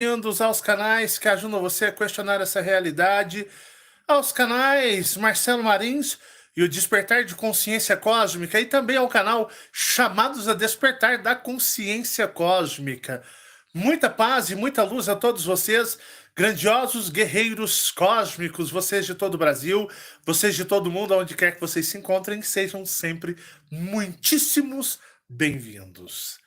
Bem-vindos aos canais que ajudam você a questionar essa realidade, aos canais Marcelo Marins e o Despertar de Consciência Cósmica, e também ao canal Chamados a Despertar da Consciência Cósmica. Muita paz e muita luz a todos vocês, grandiosos guerreiros cósmicos, vocês de todo o Brasil, vocês de todo o mundo, onde quer que vocês se encontrem, sejam sempre muitíssimos bem-vindos.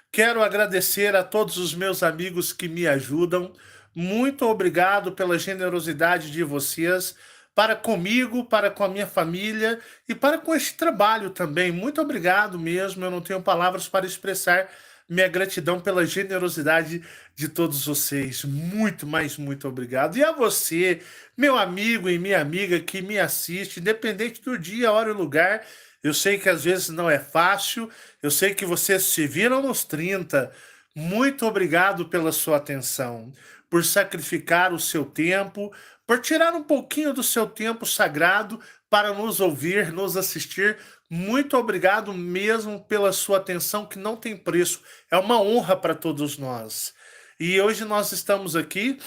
Quero agradecer a todos os meus amigos que me ajudam. Muito obrigado pela generosidade de vocês para comigo, para com a minha família e para com este trabalho também. Muito obrigado mesmo. Eu não tenho palavras para expressar minha gratidão pela generosidade de todos vocês. Muito, mas muito obrigado. E a você, meu amigo e minha amiga que me assiste, independente do dia, hora e lugar. Eu sei que às vezes não é fácil, eu sei que vocês se viram nos 30. Muito obrigado pela sua atenção, por sacrificar o seu tempo, por tirar um pouquinho do seu tempo sagrado para nos ouvir, nos assistir. Muito obrigado mesmo pela sua atenção, que não tem preço. É uma honra para todos nós. E hoje nós estamos aqui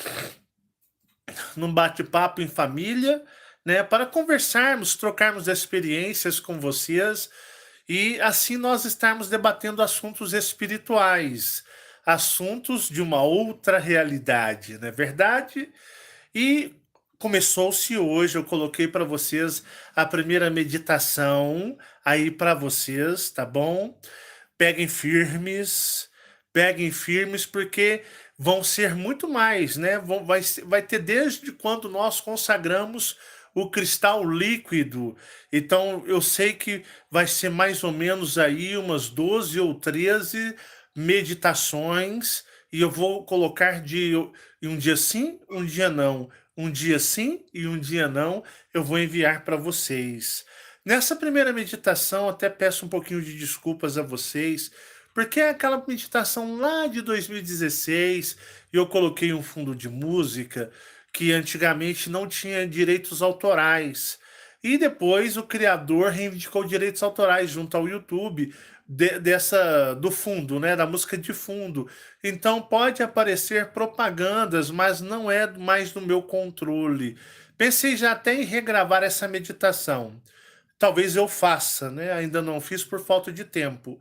num bate-papo em família, né, para conversarmos, trocarmos experiências com vocês e assim nós estarmos debatendo assuntos espirituais, assuntos de uma outra realidade, não é verdade? E começou-se hoje, eu coloquei para vocês a primeira meditação aí para vocês, tá bom? Peguem firmes, peguem firmes, porque vão ser muito mais, né? Vai ter desde quando nós consagramos o cristal líquido. Então, eu sei que vai ser mais ou menos aí umas 12 ou 13 meditações, e eu vou colocar de um dia sim, um dia não. Um dia sim e um dia não, eu vou enviar para vocês. Nessa primeira meditação, até peço um pouquinho de desculpas a vocês, porque é aquela meditação lá de 2016, e eu coloquei um fundo de música que antigamente não tinha direitos autorais. E depois o criador reivindicou direitos autorais junto ao YouTube do fundo, né, da música de fundo. Então pode aparecer propagandas, mas não é mais do meu controle. Pensei já até em regravar essa meditação. Talvez eu faça, né? Ainda não fiz por falta de tempo.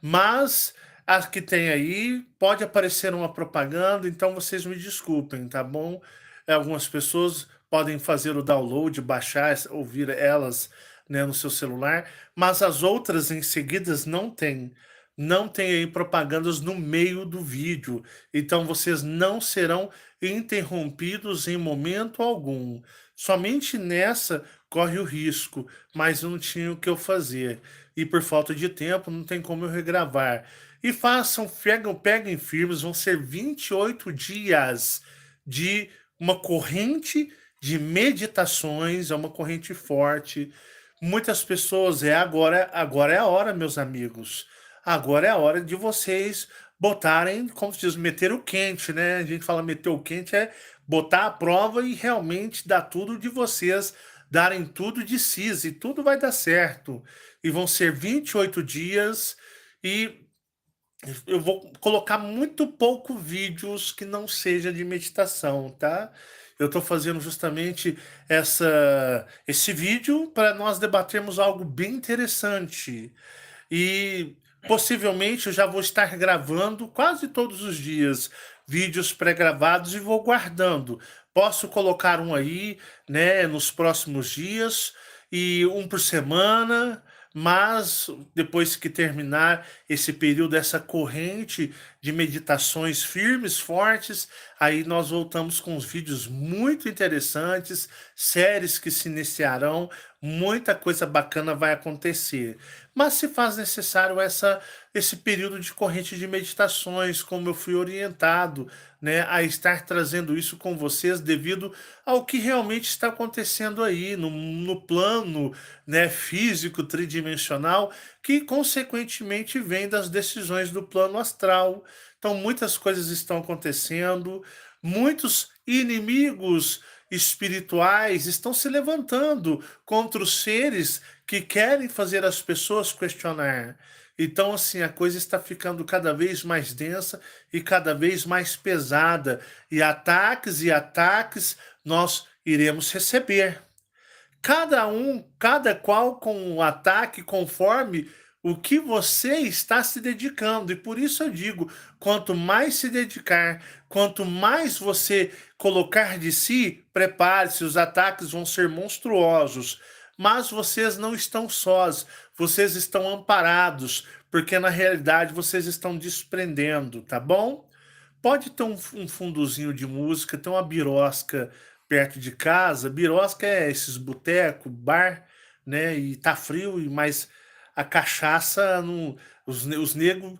Mas a que tem aí pode aparecer uma propaganda, então vocês me desculpem, tá bom? Algumas pessoas podem fazer o download, baixar, ouvir elas, né, no seu celular, mas as outras em seguidas não tem. Não tem aí propagandas no meio do vídeo. Então vocês não serão interrompidos em momento algum. Somente nessa corre o risco, mas eu não tinha o que eu fazer. E por falta de tempo, não tem como eu regravar. E façam, peguem firmes, vão ser 28 dias de uma corrente de meditações, é uma corrente forte. Muitas pessoas, agora é a hora, meus amigos. Agora é a hora de vocês botarem, como se diz, meter o quente, né? A gente fala meter o quente é botar a prova e realmente dar tudo de vocês, darem tudo de si, e tudo vai dar certo. E vão ser 28 dias, e eu vou colocar muito pouco vídeos que não seja de meditação, tá? Eu estou fazendo justamente esse vídeo para nós debatermos algo bem interessante. E possivelmente eu já vou estar gravando quase todos os dias vídeos pré-gravados e vou guardando. Posso colocar um aí, né, nos próximos dias, e um por semana, mas depois que terminar esse período, essa corrente de meditações firmes, fortes, aí nós voltamos com os vídeos muito interessantes, séries que se iniciarão, muita coisa bacana vai acontecer. Mas se faz necessário esse período de corrente de meditações, como eu fui orientado, né, a estar trazendo isso com vocês devido ao que realmente está acontecendo aí no plano, né, físico tridimensional, que consequentemente vem das decisões do plano astral. Então muitas coisas estão acontecendo, muitos inimigos espirituais estão se levantando contra os seres que querem fazer as pessoas questionar. Então, assim, a coisa está ficando cada vez mais densa e cada vez mais pesada. E ataques nós iremos receber. Cada qual com o ataque conforme o que você está se dedicando. E por isso eu digo: quanto mais se dedicar, quanto mais você colocar de si, prepare-se, os ataques vão ser monstruosos. Mas vocês não estão sós, vocês estão amparados, porque na realidade vocês estão desprendendo, tá bom? Pode ter um fundozinho de música, ter uma birosca perto de casa. Birosca é esses boteco, bar, né? E tá frio, mas a cachaça não. Os negros.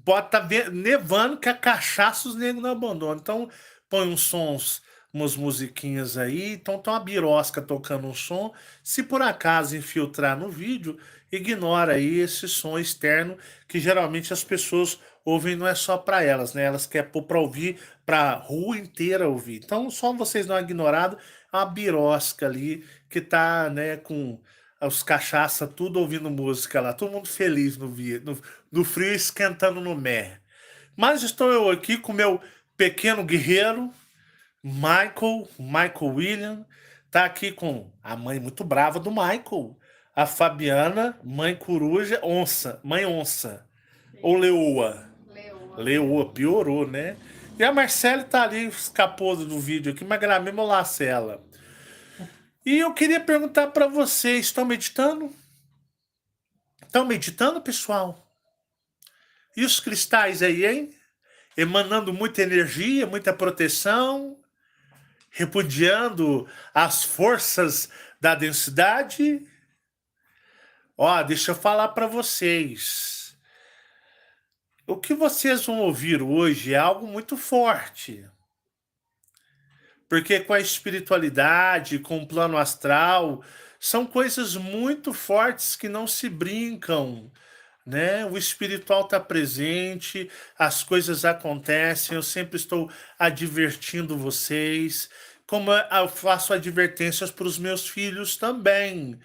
Pode estar nevando que a cachaça os negros não abandonam. Então, põe uns sons, umas musiquinhas aí. Então, tem uma birosca tocando um som. Se por acaso infiltrar no vídeo, ignora aí esse som externo que geralmente as pessoas ouvem, não é só para elas, né? Elas querem pôr para ouvir, para a rua inteira ouvir. Então, só vocês não ignorado, é uma birosca ali que tá, né, com os cachaça tudo ouvindo música lá, todo mundo feliz no frio, esquentando no mer. Mas estou eu aqui com meu pequeno guerreiro, Michael William, tá aqui com a mãe muito brava do Michael, a Fabiana, mãe coruja, mãe onça, ou leoa. Leoa. Leoa, piorou, né? E a Marcele tá ali, escapou do vídeo aqui, mas era mesmo Lacela. E eu queria perguntar para vocês, estão meditando? Estão meditando, pessoal? E os cristais aí, hein? Emanando muita energia, muita proteção, repudiando as forças da densidade. Ó, deixa eu falar para vocês. O que vocês vão ouvir hoje é algo muito forte. Porque com a espiritualidade, com o plano astral, são coisas muito fortes que não se brincam, né? O espiritual está presente, as coisas acontecem, eu sempre estou advertindo vocês, como eu faço advertências para os meus filhos também.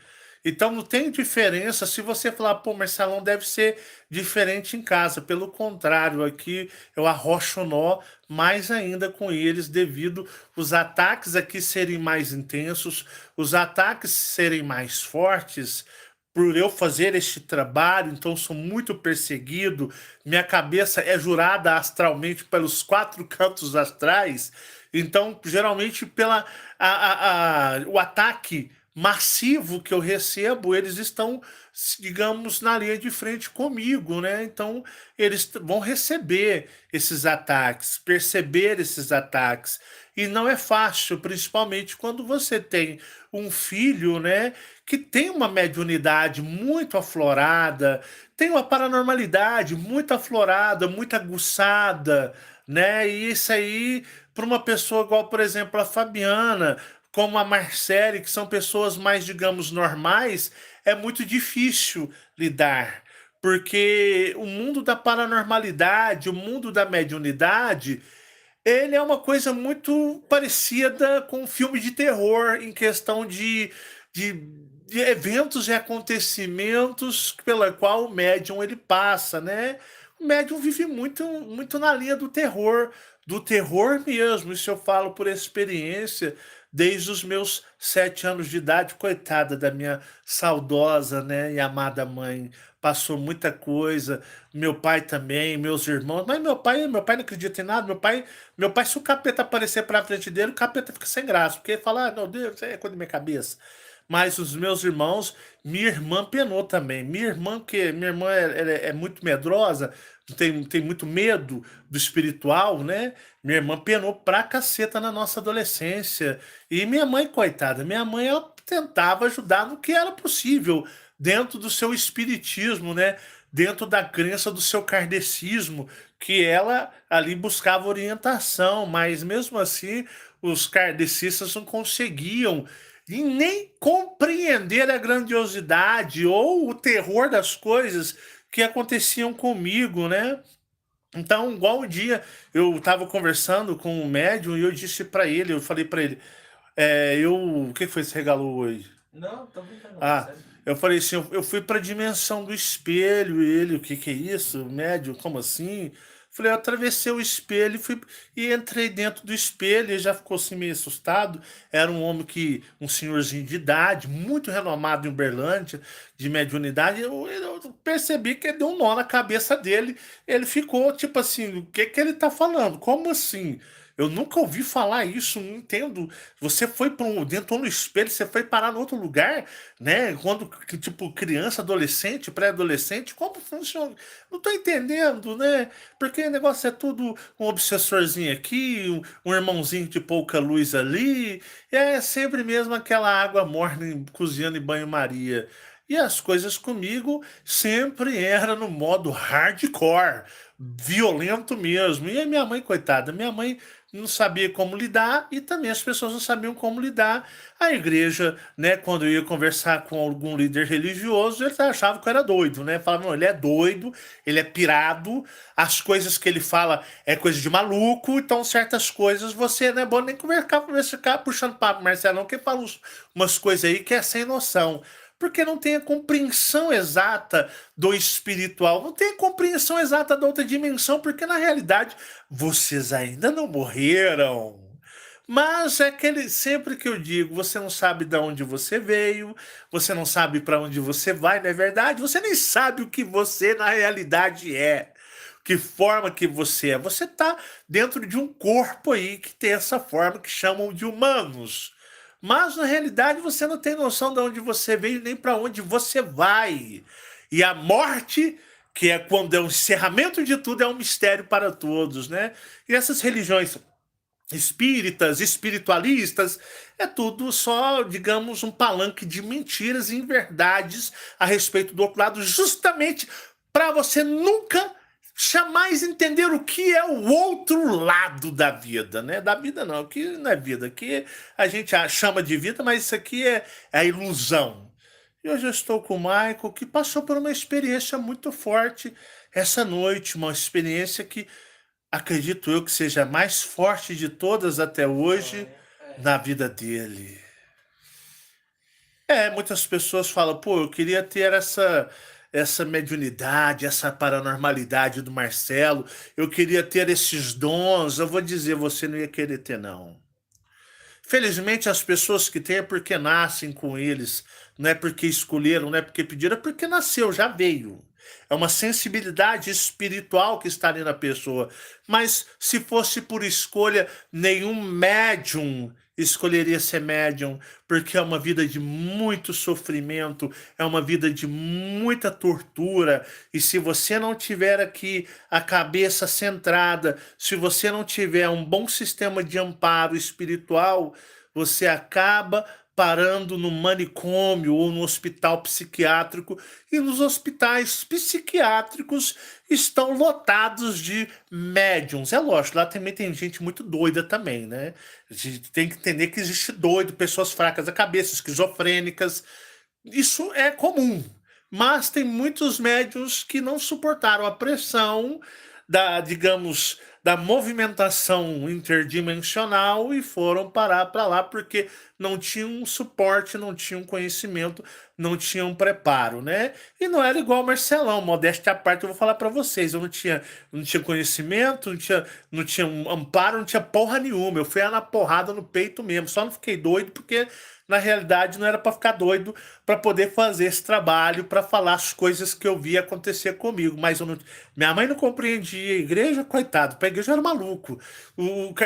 Então não tem diferença se você falar, pô, Marcelão deve ser diferente em casa. Pelo contrário, aqui eu arrocho nó mais ainda com eles, devido os ataques aqui serem mais intensos, os ataques serem mais fortes, por eu fazer este trabalho, então sou muito perseguido, minha cabeça é jurada astralmente pelos quatro cantos astrais, então geralmente o ataque massivo que eu recebo, eles estão, digamos, na linha de frente comigo, né? Então eles vão receber esses ataques, perceber esses ataques. E não é fácil, principalmente quando você tem um filho, né, que tem uma mediunidade muito aflorada, tem uma paranormalidade muito aflorada, muito aguçada, né? E isso aí, para uma pessoa igual, por exemplo, a Fabiana, como a Marcele, que são pessoas mais, digamos, normais, é muito difícil lidar. Porque o mundo da paranormalidade, o mundo da mediunidade, ele é uma coisa muito parecida com um filme de terror em questão de, de eventos e acontecimentos pela qual o médium ele passa, né? O médium vive muito na linha do terror mesmo. Isso eu falo por experiência desde os meus 7 anos de idade. Coitada da minha saudosa, né, e amada mãe. Passou muita coisa, meu pai também, meus irmãos, mas meu pai não acredita em nada, meu pai, se o capeta aparecer pra frente dele, o capeta fica sem graça, porque ele fala, ah, meu Deus, isso é coisa da minha cabeça. Mas os meus irmãos, minha irmã penou também. Minha irmã é muito medrosa, tem muito medo do espiritual, né? Minha irmã penou pra caceta na nossa adolescência. E minha mãe, coitada, minha mãe, ela tentava ajudar no que era possível, dentro do seu espiritismo, né? Dentro da crença do seu kardecismo, que ela ali buscava orientação, mas mesmo assim os kardecistas não conseguiam e nem compreender a grandiosidade ou o terror das coisas que aconteciam comigo, né? Então, igual um dia eu estava conversando com um médium e eu disse para ele, eu falei para ele, o que foi que você regalou hoje? Não, tô brincando, Ah, sério. Eu falei assim, eu fui para a dimensão do espelho, ele, o que que é isso? Médium, como assim? Falei, eu atravessei o espelho e entrei dentro do espelho, ele já ficou assim meio assustado. Era um homem um senhorzinho de idade, muito renomado em Uberlândia, de mediunidade. Eu percebi que ele deu um nó na cabeça dele. Ele ficou tipo assim, o que que ele tá falando? Como assim? Eu nunca ouvi falar isso, não entendo. Você foi para dentro do espelho, você foi parar em outro lugar, né? Quando, tipo, criança, adolescente, pré-adolescente, como funciona? Não tô entendendo, né? Porque o negócio é tudo um obsessorzinho aqui, um irmãozinho de pouca luz ali, e é sempre mesmo aquela água morna cozinhando em banho-maria. E as coisas comigo sempre era no modo hardcore, violento mesmo. E a minha mãe, coitada, minha mãe não sabia como lidar e também as pessoas não sabiam como lidar. A igreja, né, quando eu ia conversar com algum líder religioso, eles achavam que eu era doido, né? Falavam, não, ele é doido, ele é pirado, as coisas que ele fala é coisa de maluco, então certas coisas você não é bom nem conversar puxando papo, Marcelão, que fala umas coisas aí que é sem noção. Porque não tem a compreensão exata do espiritual, não tem a compreensão exata da outra dimensão, porque na realidade vocês ainda não morreram. Mas é aquele sempre que eu digo, você não sabe de onde você veio, você não sabe para onde você vai, não é verdade? Você nem sabe o que você na realidade é. Que forma que você é. Você está dentro de um corpo aí que tem essa forma que chamam de humanos. Mas na realidade você não tem noção de onde você veio nem para onde você vai. E a morte, que é quando é o encerramento de tudo, é um mistério para todos, né? E essas religiões espíritas, espiritualistas, é tudo só, digamos, um palanque de mentiras e inverdades a respeito do outro lado, justamente para você nunca jamais entender o que é o outro lado da vida, né? Da vida não, aqui não é vida, aqui a gente chama de vida, mas isso aqui é a ilusão. E hoje eu estou com o Michael, que passou por uma experiência muito forte essa noite, uma experiência que acredito eu que seja a mais forte de todas até hoje na vida dele. Muitas pessoas falam, pô, eu queria ter essa mediunidade, essa paranormalidade do Marcelo, eu queria ter esses dons. Eu vou dizer, você não ia querer ter, não. Felizmente, as pessoas que têm é porque nascem com eles, não é porque escolheram, não é porque pediram, é porque nasceu, já veio. É uma sensibilidade espiritual que está ali na pessoa. Mas se fosse por escolha, nenhum médium escolheria ser médium, porque é uma vida de muito sofrimento, é uma vida de muita tortura. E se você não tiver aqui a cabeça centrada, se você não tiver um bom sistema de amparo espiritual, você acaba parando no manicômio ou no hospital psiquiátrico, e nos hospitais psiquiátricos estão lotados de médiums. É lógico, lá também tem gente muito doida também, né? A gente tem que entender que existe doido, pessoas fracas da cabeça, esquizofrênicas. Isso é comum. Mas tem muitos médiums que não suportaram a pressão da, digamos, da movimentação interdimensional e foram parar para lá porque não tinham suporte, não tinham conhecimento, não tinham preparo, né? E não era igual o Marcelão, modéstia à parte, eu vou falar para vocês, eu não tinha conhecimento, não tinha um amparo, não tinha porra nenhuma. Eu fui na porrada no peito mesmo, só não fiquei doido porque na realidade não era para ficar doido para poder fazer esse trabalho, para falar as coisas que eu via acontecer comigo. Mas minha mãe não compreendia a igreja, coitado, para a igreja eu era maluco.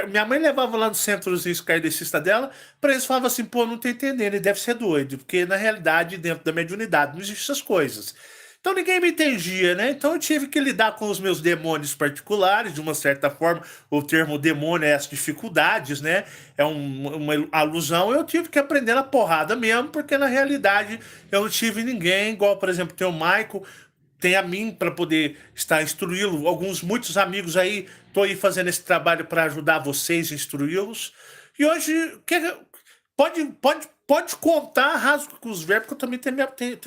Minha mãe levava lá no centrozinho kardecista dela, para eles falavam assim, pô, não tô entendendo, ele deve ser doido, porque na realidade, dentro da mediunidade, não existem essas coisas. Então ninguém me entendia, né? Então eu tive que lidar com os meus demônios particulares, de uma certa forma. O termo demônio é as dificuldades, né? É uma alusão. Eu tive que aprender na porrada mesmo, porque na realidade eu não tive ninguém, igual, por exemplo, tem o Michael, tem a mim para poder estar instruí-lo. Muitos amigos aí, estou aí fazendo esse trabalho para ajudar vocês a instruí-los. E hoje, pode contar, rasgo com os verbos, que eu também tenho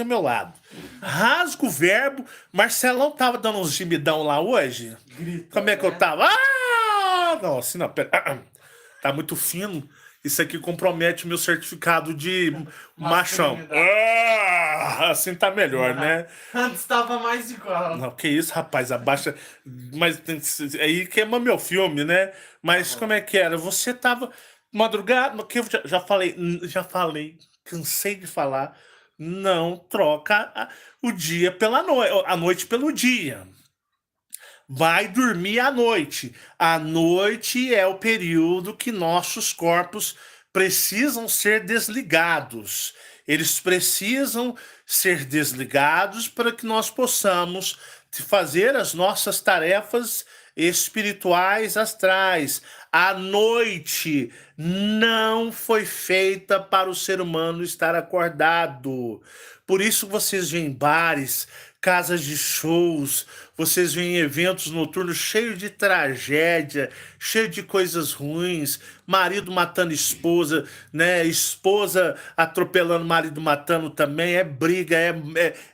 meu lado. Rasgo o verbo. Marcelão tava dando uns gemidão lá hoje. Grita, Como é que eu né? tava? Ah! Não, assim não, pera. Tá muito fino. Isso aqui compromete o meu certificado de machão. Masculinidade. Assim tá melhor, né? Antes estava mais igual. Não, que isso, rapaz, abaixa. Mas aí queima meu filme, né? Tá Mas como bom. é que era? Você tava madrugada, que eu já falei, cansei de falar. Não troca o dia pela noite, a noite pelo dia. Vai dormir à noite. A noite é o período que nossos corpos precisam ser desligados. Eles precisam ser desligados para que nós possamos fazer as nossas tarefas espirituais astrais. A noite não foi feita para o ser humano estar acordado. Por isso vocês veem bares, casas de shows, vocês veem eventos noturnos cheios de tragédia, cheio de coisas ruins, marido matando esposa, né? Esposa atropelando marido, matando também, é briga,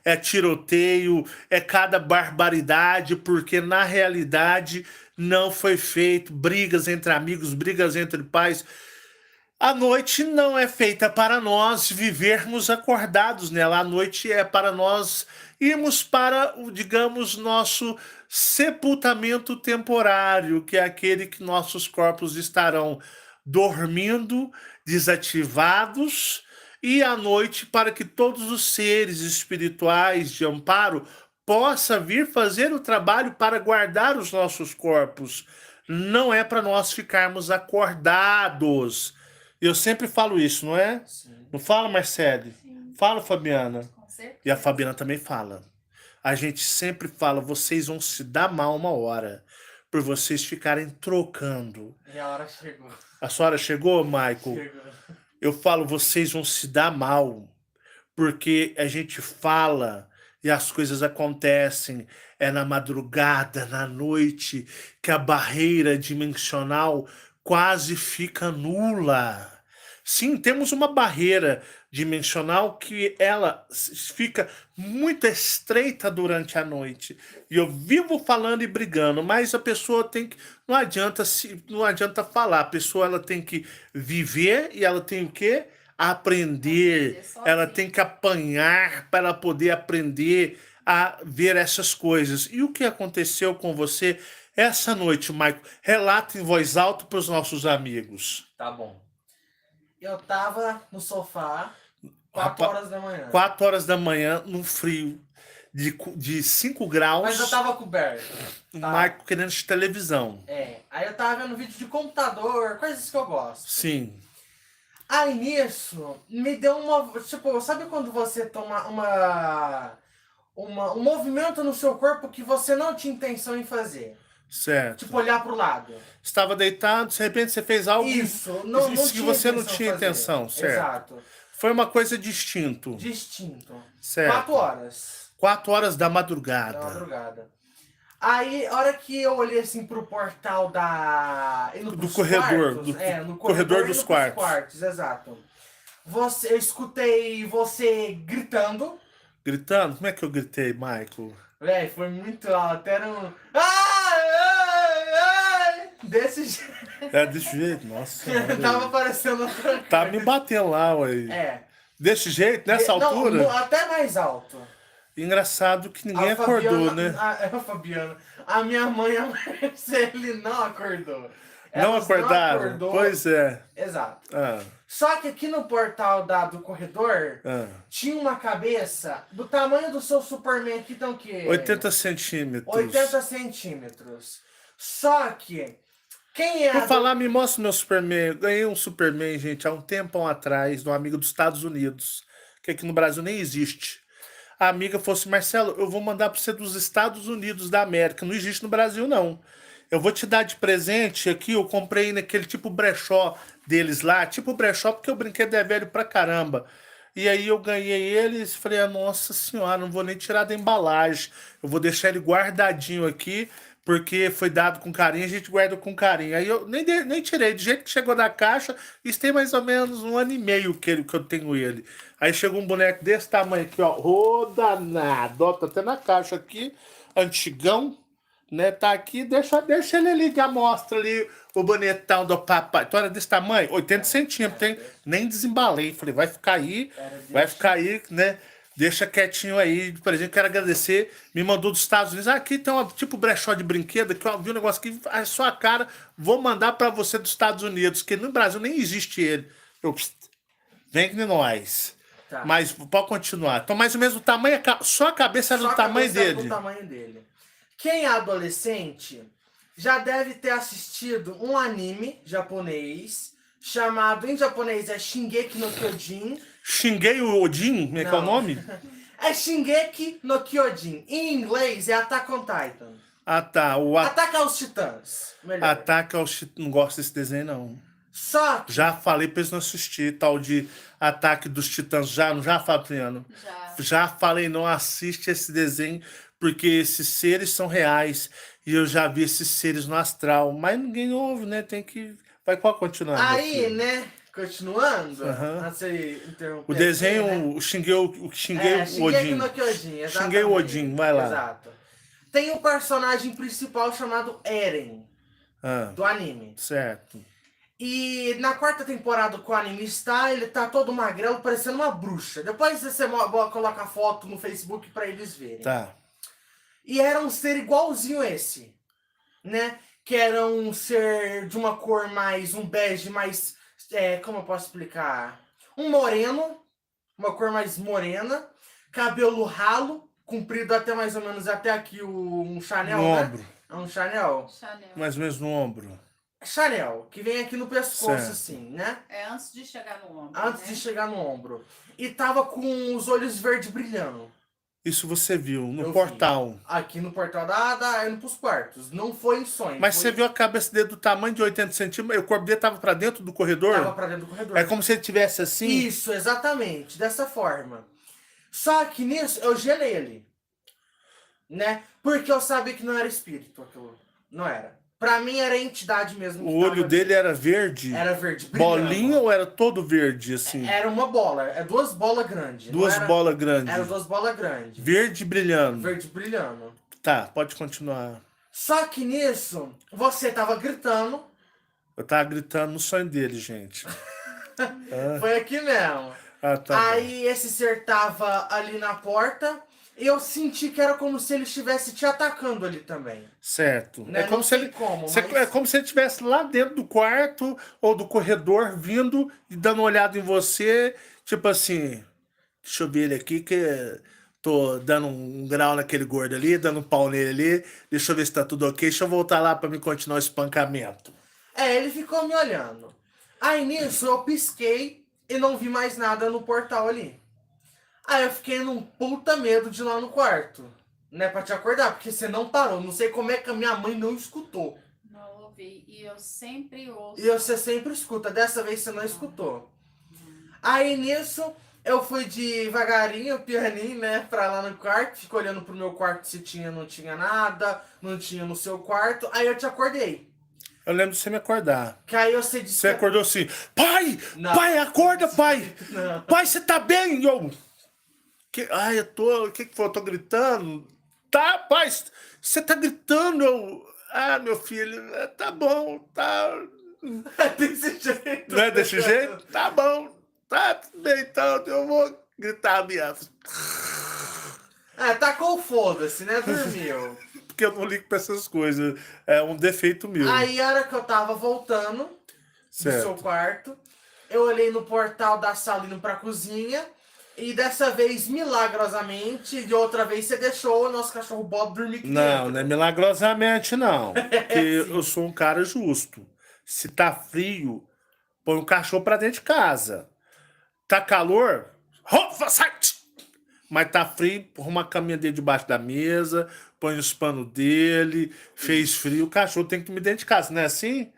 é tiroteio, é cada barbaridade, porque na realidade não foi feito brigas entre amigos, brigas entre pais. A noite não é feita para nós vivermos acordados nela. A noite é para nós irmos para, digamos, nosso sepultamento temporário, que é aquele que nossos corpos estarão dormindo, desativados, e à noite para que todos os seres espirituais de amparo possa vir fazer o trabalho para guardar os nossos corpos. Não é para nós ficarmos acordados. Eu sempre falo isso, não é? Sim. Não fala, Marcele? Sim, Fala, Fabiana. com E a certeza. Fabiana também fala. A gente sempre fala, vocês vão se dar mal uma hora, por vocês ficarem trocando. Minha hora chegou. A sua hora chegou, Michael? Chegou. Eu falo, vocês vão se dar mal, porque a gente fala e as coisas acontecem. É na madrugada, na noite, que a barreira dimensional quase fica nula. Sim, temos uma barreira dimensional que ela fica muito estreita durante a noite. E eu vivo falando e brigando, mas a pessoa tem que, não adianta falar, a pessoa ela tem que viver e ela tem o quê? Aprender. Ela tem que apanhar para ela poder aprender a ver essas coisas. E o que aconteceu com você essa noite, Michael? Relata em voz alta para os nossos amigos. Tá bom. Eu tava no sofá, 4 Rapa- horas da manhã. 4 horas da manhã, num frio de 5 graus, Mas eu tava coberto. o tá? Michael querendo assistir televisão. Aí eu tava vendo vídeo de computador, coisas que eu gosto. Sim, Aí nisso, me deu uma. Tipo, sabe quando você toma um movimento no seu corpo que você não tinha intenção em fazer? certo. Tipo, olhar pro lado. Estava deitado, de repente você fez algo Isso, não que tinha você não intenção tinha fazer. intenção, certo? Exato. Foi uma coisa distinto, Distinto. certo. 4 horas 4 horas da da madrugada. madrugada. Aí, a hora que eu olhei assim pro portal da. indo Do pros corredor, quartos, do no corredor dos indo pros quartos. exato. Eu escutei você gritando. Gritando? Como é que eu gritei, Michael? Véi, foi muito alto. Era um. Ai, ai, ai! Desse jeito. É desse jeito? Nossa. Tava parecendo outra coisa. Tá me batendo lá, ué. É. Desse jeito, nessa Não, altura? até mais alto. Engraçado que ninguém A acordou, Fabiana- né? A Fabiana. A minha mãe, a Marcele, não acordou. Não Elas acordaram? acordou. Pois é. Exato. Ah, Só que aqui no portal do corredor ah. tinha uma cabeça do tamanho do seu Superman aqui, então que 80 centímetros. 80 centímetros. Só que quem é Por falar, me mostra meu Superman. Eu ganhei um Superman, gente, há um tempão atrás, de um amigo dos Estados Unidos, que aqui no Brasil nem existe. A amiga falou assim, Marcelo, eu vou mandar para você dos Estados Unidos da América. Não existe no Brasil, não. Eu vou te dar de presente aqui, eu comprei naquele tipo brechó deles lá, tipo brechó, porque o brinquedo é velho pra caramba. E aí eu ganhei ele e falei, nossa senhora, não vou nem tirar da embalagem. Eu vou deixar ele guardadinho aqui, porque foi dado com carinho, a gente guarda com carinho. Aí eu nem tirei, do jeito que chegou na caixa, isso tem mais ou menos 1 ano e meio que eu tenho ele. Aí chegou um boneco desse tamanho aqui, ó, ô danado, ó, tá até na caixa aqui, antigão, né? Tá aqui, deixa ele ali que mostra ali o bonetão do papai. Tu era desse tamanho? 80 centímetros, hein? Nem desembalei. Falei, vai ficar aí, né? Deixa quietinho aí. Por exemplo, quero agradecer. Me mandou dos Estados Unidos. Aqui tem um tipo brechó de brinquedo. Que eu vi um negócio aqui, a sua cara. Vou mandar pra você dos Estados Unidos, que no Brasil nem existe ele. Eu, pst, vem com nós. Tá. Mas pode continuar. Então, mais ou menos o tamanho, só a cabeça era Só do a tamanho cabeça era dele. do tamanho dele. Quem é adolescente já deve ter assistido um anime japonês chamado, em japonês é Shingeki no Kyojin. Xinguei o Odin, como é que é o Não. nome? É Shingeki no Kyojin. Em inglês é Attack on Titan. Ah, tá. O Ataque aos Titãs. Melhor. Ataque ao Não gosto desse desenho, não. Só que Já falei pra eles não assistir, tal de Ataque dos Titãs. Já, Fabiano? Já falei, não assiste esse desenho, porque esses seres são reais. E eu já vi esses seres no astral. Mas ninguém ouve, né? Tem que... Vai qual continuar? meu aí, filho? né? Continuando, Aham. antes de interromper O desenho, aqui, né? o xinguei o Shingeki Odin. no Kyojin, exatamente. Xinguei o Odin, vai lá. Exato. Tem um personagem principal chamado Eren, Ah, do anime. certo. E na quarta temporada que o anime está, ele tá todo magrelo, parecendo uma bruxa. Depois você coloca a foto no Facebook pra eles verem. Tá. E era um ser igualzinho esse, né? Que era um ser de uma cor mais, um bege mais, como eu posso explicar? Um moreno, uma cor mais morena, cabelo ralo, comprido até mais ou menos até aqui um Chanel, No né? ombro. É um Chanel. Mais ou menos no ombro. Chanel, que vem aqui no pescoço, Certo. assim, né? É antes de chegar no ombro. Antes de chegar no ombro. E tava com os olhos verdes brilhando. Isso você viu no Eu portal. Aqui no portal indo pros quartos. Não foi em sonho. Mas foi... você viu a cabeça dele do tamanho de 80 centímetros? O corpo dele tava pra dentro do corredor? Tava pra dentro do corredor. É como se ele tivesse assim? Isso, exatamente. Dessa forma. Só que nisso eu gelei ele. Né? Porque eu sabia que não era espírito aquilo. Não era. Pra mim era entidade mesmo. O olho dele era verde? Era verde. Brilhando. Bolinha ou era todo verde, assim? Era uma bola. É duas bolas grandes. Duas bolas grandes. Era duas bolas grandes. Verde brilhando. Verde brilhando. Tá, pode continuar. Só que nisso, você tava gritando. Eu tava gritando no sonho dele, gente. Foi aqui mesmo. Ah, tá Aí esse ser tava ali na porta. E eu senti que era como se ele estivesse te atacando ali também. certo. Né? É como Não se sei ele... como, Você- mas- É como se ele estivesse lá dentro do quarto ou do corredor, vindo e dando uma olhada em você, tipo assim, deixa eu ver ele aqui, que tô dando um grau naquele gordo ali, dando um pau nele ali, deixa eu ver se tá tudo ok, deixa eu voltar lá pra me continuar o espancamento. Ele ficou me olhando. Aí nisso eu pisquei e não vi mais nada no portal ali. Aí eu fiquei num puta medo de ir lá no quarto. Né, pra te acordar, porque você não parou. Não sei como é que a minha mãe não escutou. Não ouvi. E eu sempre ouço. E você sempre escuta, dessa vez você não escutou. Aí nisso, eu fui devagarinho, pianinho, né, pra lá no quarto, fico olhando pro meu quarto se tinha, não tinha nada, não tinha no seu quarto, aí eu te acordei. Eu lembro de você me acordar. Que aí você disse Você acordou assim, pai! Não. Pai, acorda, pai! Não. Pai, você tá bem? Eu... Ai, eu tô... O que foi? Eu tô gritando? Tá, pai, você tá gritando? Eu... Ah, meu filho, tá bom, tá... desse jeito. Não é desse jeito? Tá bom, tá tudo bem, então eu vou gritar a minha... Tacou o foda-se, né, dormiu. Porque eu não ligo pra essas coisas. É um defeito meu. Aí a hora que eu tava voltando do Certo. seu quarto, eu olhei no portal da sala indo pra cozinha. E dessa vez, milagrosamente, e outra vez você deixou o nosso cachorro Bob dormir aqui Não, dentro. não é milagrosamente, não. Porque eu sou um cara justo. Se tá frio, põe o cachorro pra dentro de casa. Tá calor, sai! Mas tá frio, arruma a caminha dele debaixo da mesa, põe os panos dele, fez frio, o cachorro tem que dormir dentro de casa, não é assim?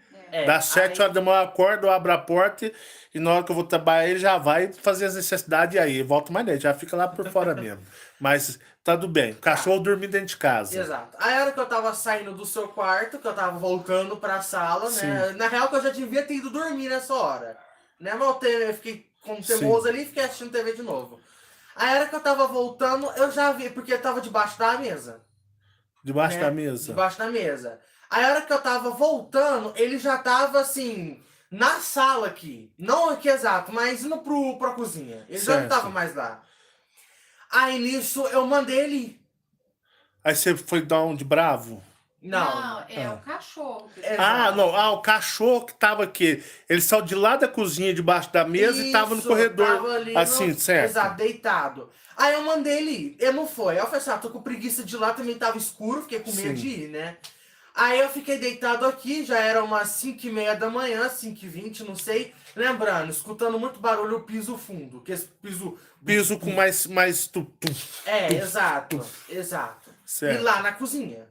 Das 7 horas da manhã eu acordo, eu abro a porta e na hora que eu vou trabalhar ele já vai fazer as necessidades e aí volta mais dentro, já fica lá por fora mesmo. Mas tá tudo bem, o cachorro dormir dentro de casa. Exato. Aí a hora que eu tava saindo do seu quarto, que eu tava voltando pra sala, né? Sim. Na real que eu já devia ter ido dormir nessa hora. Né? Mas eu fiquei com teimoso ali e fiquei assistindo TV de novo. Aí a hora que eu tava voltando, eu já vi, porque eu tava debaixo da mesa. Debaixo né? da mesa. Debaixo da mesa. Aí a hora que eu tava voltando, ele já tava assim, na sala aqui. Não aqui exato, mas indo pra cozinha. Ele já não Certo. tava mais lá. Aí nisso eu mandei ele ir. Aí você foi dar um de bravo? Não. é Ah. o cachorro. Que Exato. Ah, não. Ah, o cachorro que tava aqui. Ele saiu de lá da cozinha, debaixo da mesa e tava no Isso, corredor. tava ali Assim, no... certo? Exato, deitado. Aí eu mandei ele ir. Ele não foi. Aí eu falei assim, tô com preguiça de ir lá, também tava escuro, fiquei com medo Sim. de ir, né? Aí eu fiquei deitado aqui, já era umas 5h30 da manhã, 5h20, não sei. Lembrando, escutando muito barulho, o piso fundo. Que esse piso... Piso com mais exato. Certo. E lá na cozinha.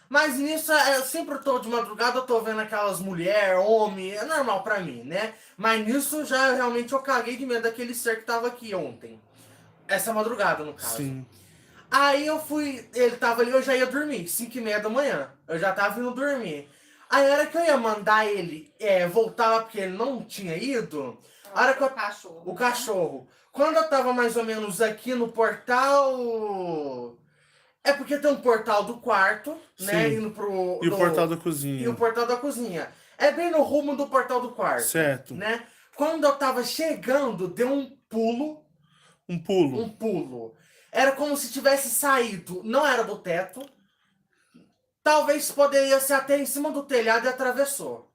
Mas nisso, eu sempre tô de madrugada, eu tô vendo aquelas mulheres, homem, é normal pra mim, né? Mas nisso, já realmente eu caguei de medo daquele ser que tava aqui ontem. Essa madrugada, no caso. Sim. Aí eu fui, ele tava ali, eu já ia dormir, 5h30 da manhã. Eu já tava indo dormir. Aí a hora que eu ia mandar ele voltar lá, porque ele não tinha ido, a hora que eu... cachorro. O cachorro. Quando eu tava mais ou menos aqui no portal... É porque tem um portal do quarto, né? Sim. Indo pro... E o portal da cozinha. E o portal da cozinha. É bem no rumo do portal do quarto. Certo. Né? Quando eu tava chegando, deu um pulo. Um pulo. Um pulo. Era como se tivesse saído. Não era do teto. Talvez poderia ser até em cima do telhado e atravessou.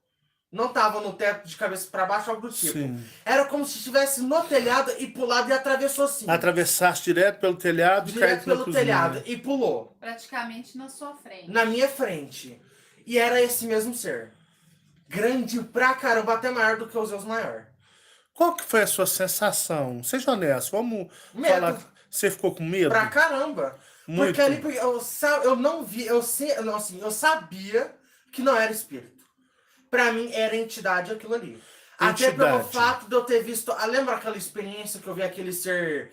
Não tava no teto de cabeça pra baixo, algo do tipo. Sim. Era como se estivesse no telhado e pulado e atravessou sim. Atravessasse direto pelo telhado e Direto caísse na pelo cozinha. telhado e pulou. Praticamente na sua frente. Na minha frente. E era esse mesmo ser. Grande pra caramba, até maior do que os Zeus maior. Qual que foi a sua sensação? Seja honesto, vamos Medo. falar. Você ficou com medo? Pra caramba. Muito. Porque ali eu não vi, eu sabia que não era espírito. Pra mim era entidade aquilo ali. Até pelo Entidade. fato de eu ter visto. Lembra aquela experiência que eu vi aquele ser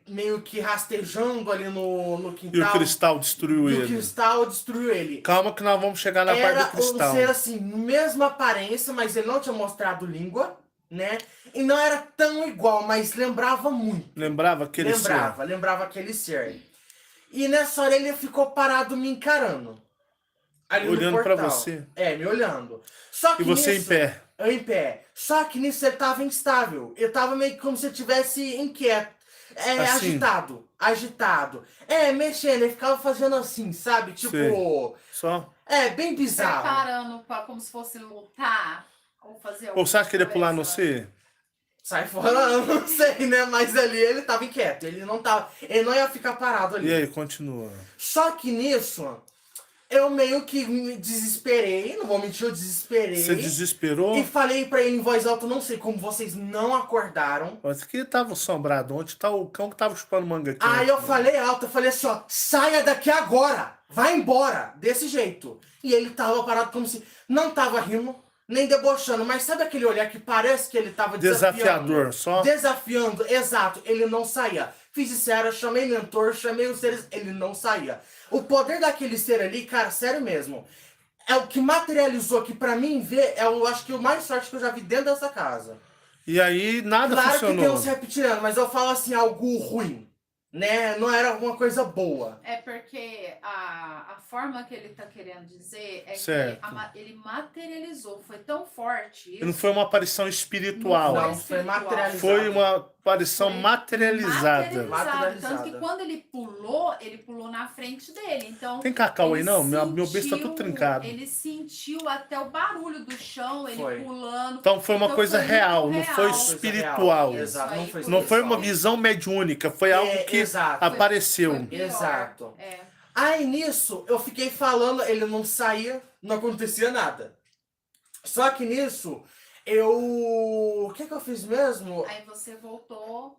meio que rastejando ali no E quintal? o cristal destruiu E ele. o cristal destruiu ele. Calma que nós vamos chegar na parte Era do cristal. um ser assim, mesma aparência, mas ele não tinha mostrado língua, né? E não era tão igual, mas lembrava muito. Lembrava aquele Lembrava aquele ser. E nessa hora ele ficou parado me encarando. Ali no Olhando pra portal. você. Me olhando. Só que E você nisso, em pé. Eu em pé. Só que nisso ele tava instável. Eu tava meio que como se eu estivesse inquieto. Assim. Agitado. Mexendo. Ele ficava fazendo assim, sabe? Tipo... Sei. Só? Bem bizarro. Preparando pra, como se fosse lutar. Ou fazer Ou você acha que ele ia pular no coisa. você? Sai fora, eu não sei, né? Mas ali ele tava inquieto. Ele não ia ficar parado ali. E aí, continua. Só que nisso, eu meio que me desesperei. Não vou mentir, eu desesperei. Você desesperou? E falei pra ele em voz alta, não sei como vocês não acordaram. Mas aqui tava assombrado. Onde tá o cão que tava chupando manga aqui? Aí eu falei alto, eu falei assim, ó, saia daqui agora! Vai embora! Desse jeito. E ele tava parado como se não tava rindo, nem debochando. Mas sabe aquele olhar que parece que ele tava Desafiador, só? Desafiando, exato. Ele não saía. Fiz sincero, chamei mentor, chamei os seres, ele não saía. O poder daquele ser ali, cara, sério mesmo, é o que materializou aqui pra mim ver, eu acho que o mais forte que eu já vi dentro dessa casa. E aí, nada Claro funcionou. que tem uns reptilianos, mas eu falo assim, algo ruim, né? Não era alguma coisa boa. É porque a forma que ele tá querendo dizer é Certo. que ele materializou. Foi tão forte. E não foi uma aparição espiritual. Não, foi materializado. Foi uma aparição Foi materializada. materializado. Tanto que quando ele pulou na frente dele. Então, Tem cacau aí ele não? Meu beijo tá tudo sentiu- trincado. Ele sentiu até o barulho do chão, ele Foi. pulando. Então foi uma Então, coisa foi muito real, não foi real. espiritual. Coisa real. Exato, não foi Não foi uma espiritual. visão mediúnica, foi algo que exato. apareceu. Foi pior. Exato. É. Aí nisso, eu fiquei falando, ele não saía, não acontecia nada. Só que nisso, o que eu fiz mesmo? Aí você voltou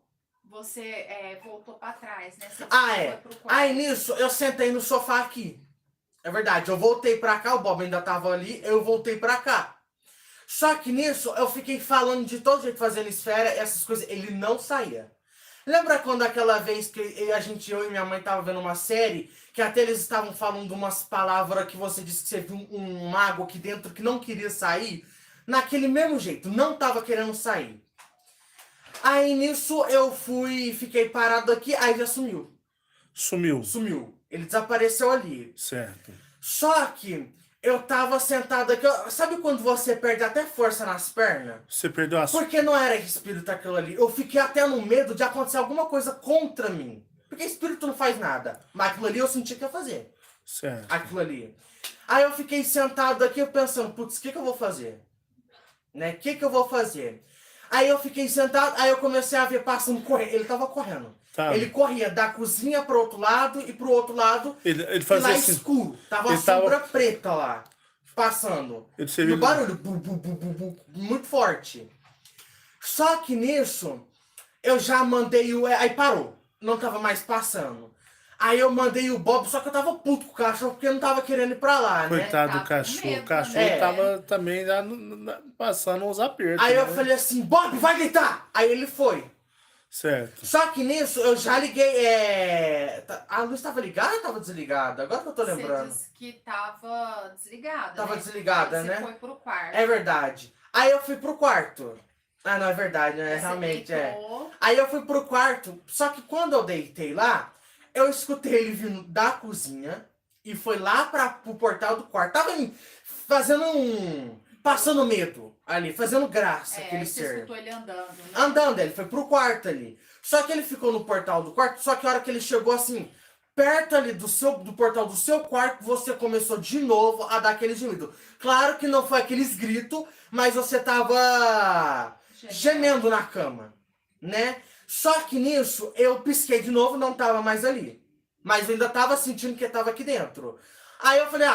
pra trás, né? Você É. foi pro quarto. Aí nisso, eu sentei no sofá aqui. É verdade, eu voltei pra cá, o Bob ainda tava ali, eu voltei pra cá. Só que nisso, eu fiquei falando de todo jeito, fazendo esfera, essas coisas, ele não saía. Lembra quando aquela vez que eu e minha mãe tava vendo uma série, que até eles estavam falando umas palavras que você disse que você viu um mago aqui dentro que não queria sair? Naquele mesmo jeito, não tava querendo sair. Aí nisso eu fiquei parado aqui, aí já sumiu. Sumiu. Sumiu. Ele desapareceu ali. Certo. Só que eu tava sentado aqui. Sabe quando você perde até força nas pernas? Você perdeu a... Porque não era espírito aquilo ali. Eu fiquei até no medo de acontecer alguma coisa contra mim. Porque espírito não faz nada. Mas aquilo ali eu senti que ia fazer. Certo. Aquilo ali. Aí eu fiquei sentado aqui pensando, putz, o que eu vou fazer? Né? O que eu vou fazer? Aí eu fiquei sentado, aí eu comecei a ver passando, correndo. Ele tava correndo. Tá. Ele corria da cozinha pro outro lado e pro outro lado. Ele E fazia lá assim... escuro. Tava a ele tava- sombra preta lá. Passando. Ele E serviu... o barulho, bu, bu, bu, bu, bu, muito forte. Só que nisso, eu já mandei o... Aí parou. Não tava mais passando. Aí eu mandei o Bob, só que eu tava puto com o cachorro, porque eu não tava querendo ir pra lá, né? Coitado do Tava com cachorro. medo, O cachorro né? tava também já passando uns apertos. Aí eu né? falei assim, Bob, vai deitar! Aí ele foi. Certo. Só que nisso, eu já liguei, a luz tava ligada ou tava desligada? Agora que eu tô Você lembrando. disse que tava desligada. Tava né? desligada, Aí né? Você foi pro quarto. É verdade. Aí eu fui pro quarto. Ah, não, é verdade, né? Você Realmente, deitou. Aí eu fui pro quarto, só que quando eu deitei lá, eu escutei ele vindo da cozinha e foi lá pro portal do quarto. Tava fazendo passando medo ali, fazendo graça, É, aquele aí você ser. escutou ele andando. Né? Andando, ele foi pro quarto ali. Só que ele ficou no portal do quarto, só que a hora que ele chegou assim, perto ali do portal do seu quarto, você começou de novo a dar aquele gemido. Claro que não foi aqueles gritos, mas você tava gemendo na cama, né? Só que nisso, eu pisquei de novo, não tava mais ali. Mas eu ainda tava sentindo que tava aqui dentro. Aí eu falei,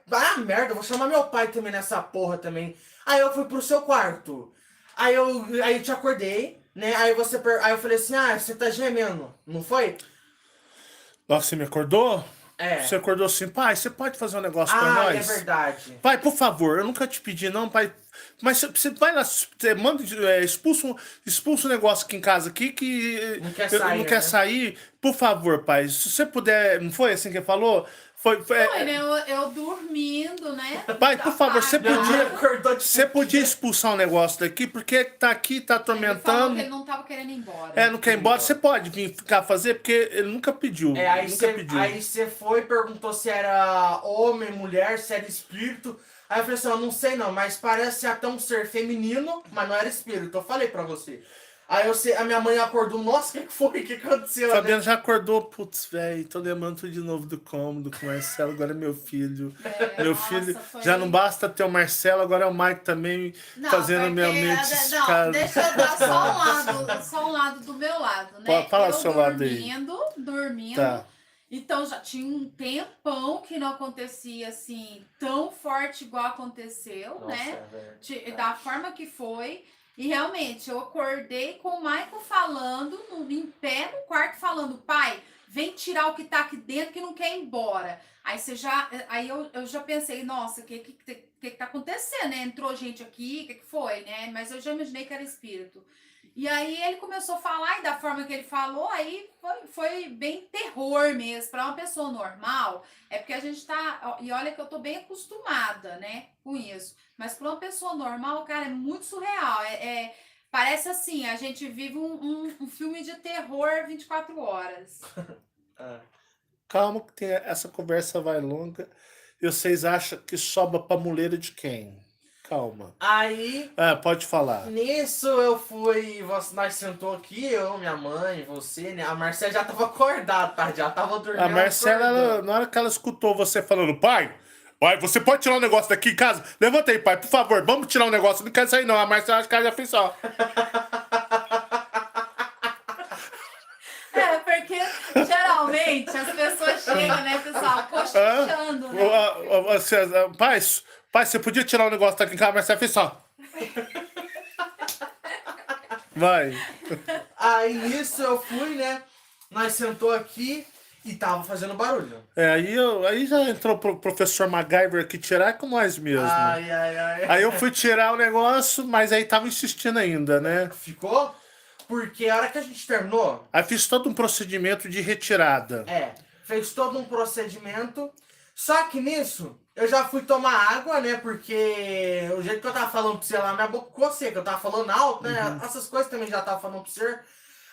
vai a merda, eu vou chamar meu pai também nessa porra também. Aí eu fui pro seu quarto. Aí eu te acordei, né? Aí eu falei assim, você tá gemendo, não foi? Logo você me acordou? É. Você acordou assim, pai, você pode fazer um negócio pra É nós? verdade. Pai, por favor, eu nunca te pedi não, pai. Mas você vai lá, você manda, expulsa um negócio aqui em casa aqui que Não quer eu- sair, não quer né? sair. Por favor, pai, se você puder, não foi assim que ele falou? Foi, Foi, né? Eu dormindo, né? Pai, por favor, você Minha mãe podia, acordou de você podia expulsar um negócio daqui, porque tá aqui, tá Ele falou atormentando. que ele não tava querendo ir embora. Não quer ir embora. Você pode vir ficar fazer, porque ele nunca pediu. Aí nunca pediu. você foi e perguntou se era homem, mulher, se era espírito. Aí eu falei assim, eu não sei não, mas parece até um ser feminino, mas não era espírito. Eu falei pra você. Aí a minha mãe acordou, nossa, o que foi? O que aconteceu? Fabiano já acordou, putz, velho, tô lembrando tudo de novo do cômodo com o Marcelo, agora é meu filho. Meu nossa, filho, foi- já não basta ter o Marcelo, agora é o Mike também fazendo porque- minha mente Não, deixa eu dar só um lado do meu lado, né? Fala eu o seu lado aí. dormindo. Tá. Então já tinha um tempão que não acontecia assim tão forte igual aconteceu, né? Da forma que foi. E realmente, eu acordei com o Michael falando, em pé no quarto, falando, pai, vem tirar o que tá aqui dentro que não quer ir embora. Aí eu já pensei, nossa, o que tá acontecendo, né? Entrou gente aqui, o que foi, né? Mas eu já imaginei que era espírito. E aí ele começou a falar, e da forma que ele falou, aí foi bem terror mesmo. Para uma pessoa normal, é porque a gente tá... E olha que eu tô bem acostumada, né, com isso. Mas para uma pessoa normal, cara, é muito surreal. Parece assim, a gente vive um filme de terror 24 horas. Calma que essa conversa vai longa. E vocês acham que sobra pra muleira de quem? Calma. Aí, Pode falar. nisso eu fui, nós sentou aqui, eu, minha mãe, você, né? A Marcela já tava acordada, tá? Já tava dormindo. A Marcela, acordou. na hora que ela escutou você falando, pai, você pode tirar um negócio daqui em casa? Levanta aí, pai, por favor, vamos tirar um negócio. Não quero sair, não. A Marcela, acho que ela já fez só. Porque geralmente as pessoas chegam, né, pessoal, cochichando, né? Pai, você podia tirar um negócio daqui em casa, mas você fez só. Vai. Aí nisso eu fui, né? Nós sentou aqui e tava fazendo barulho. Aí já entrou o professor MacGyver aqui tirar com nós mesmo. Ai. Aí eu fui tirar o negócio, mas aí tava insistindo ainda, né? Ficou? Porque a hora que a gente terminou, Aí fiz todo um procedimento de retirada. fez todo um procedimento. Só que nisso, eu já fui tomar água, né? Porque o jeito que eu tava falando pra você lá, minha boca ficou seca. Eu tava falando alto, né? Essas coisas também já tava falando pra você.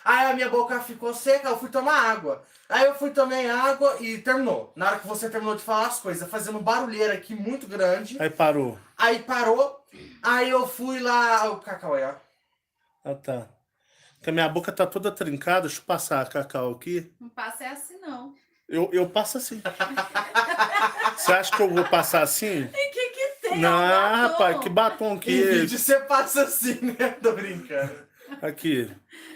Aí a minha boca ficou seca, eu fui tomar água. Aí eu fui, tomei água e terminou. Na hora que você terminou de falar as coisas, fazendo um barulheira aqui muito grande. Aí parou. Aí parou. Aí eu fui lá. O Cacau aí, ó. Ah, tá. Porque a minha boca tá toda trincada. Deixa eu passar a Cacau aqui. Não passa é assim, não. Eu passo assim. Você acha que eu vou passar assim? E que tem? Não, É um batom. rapaz, que batom Em que... vídeo você passa assim, né? Tô brincando. Aqui.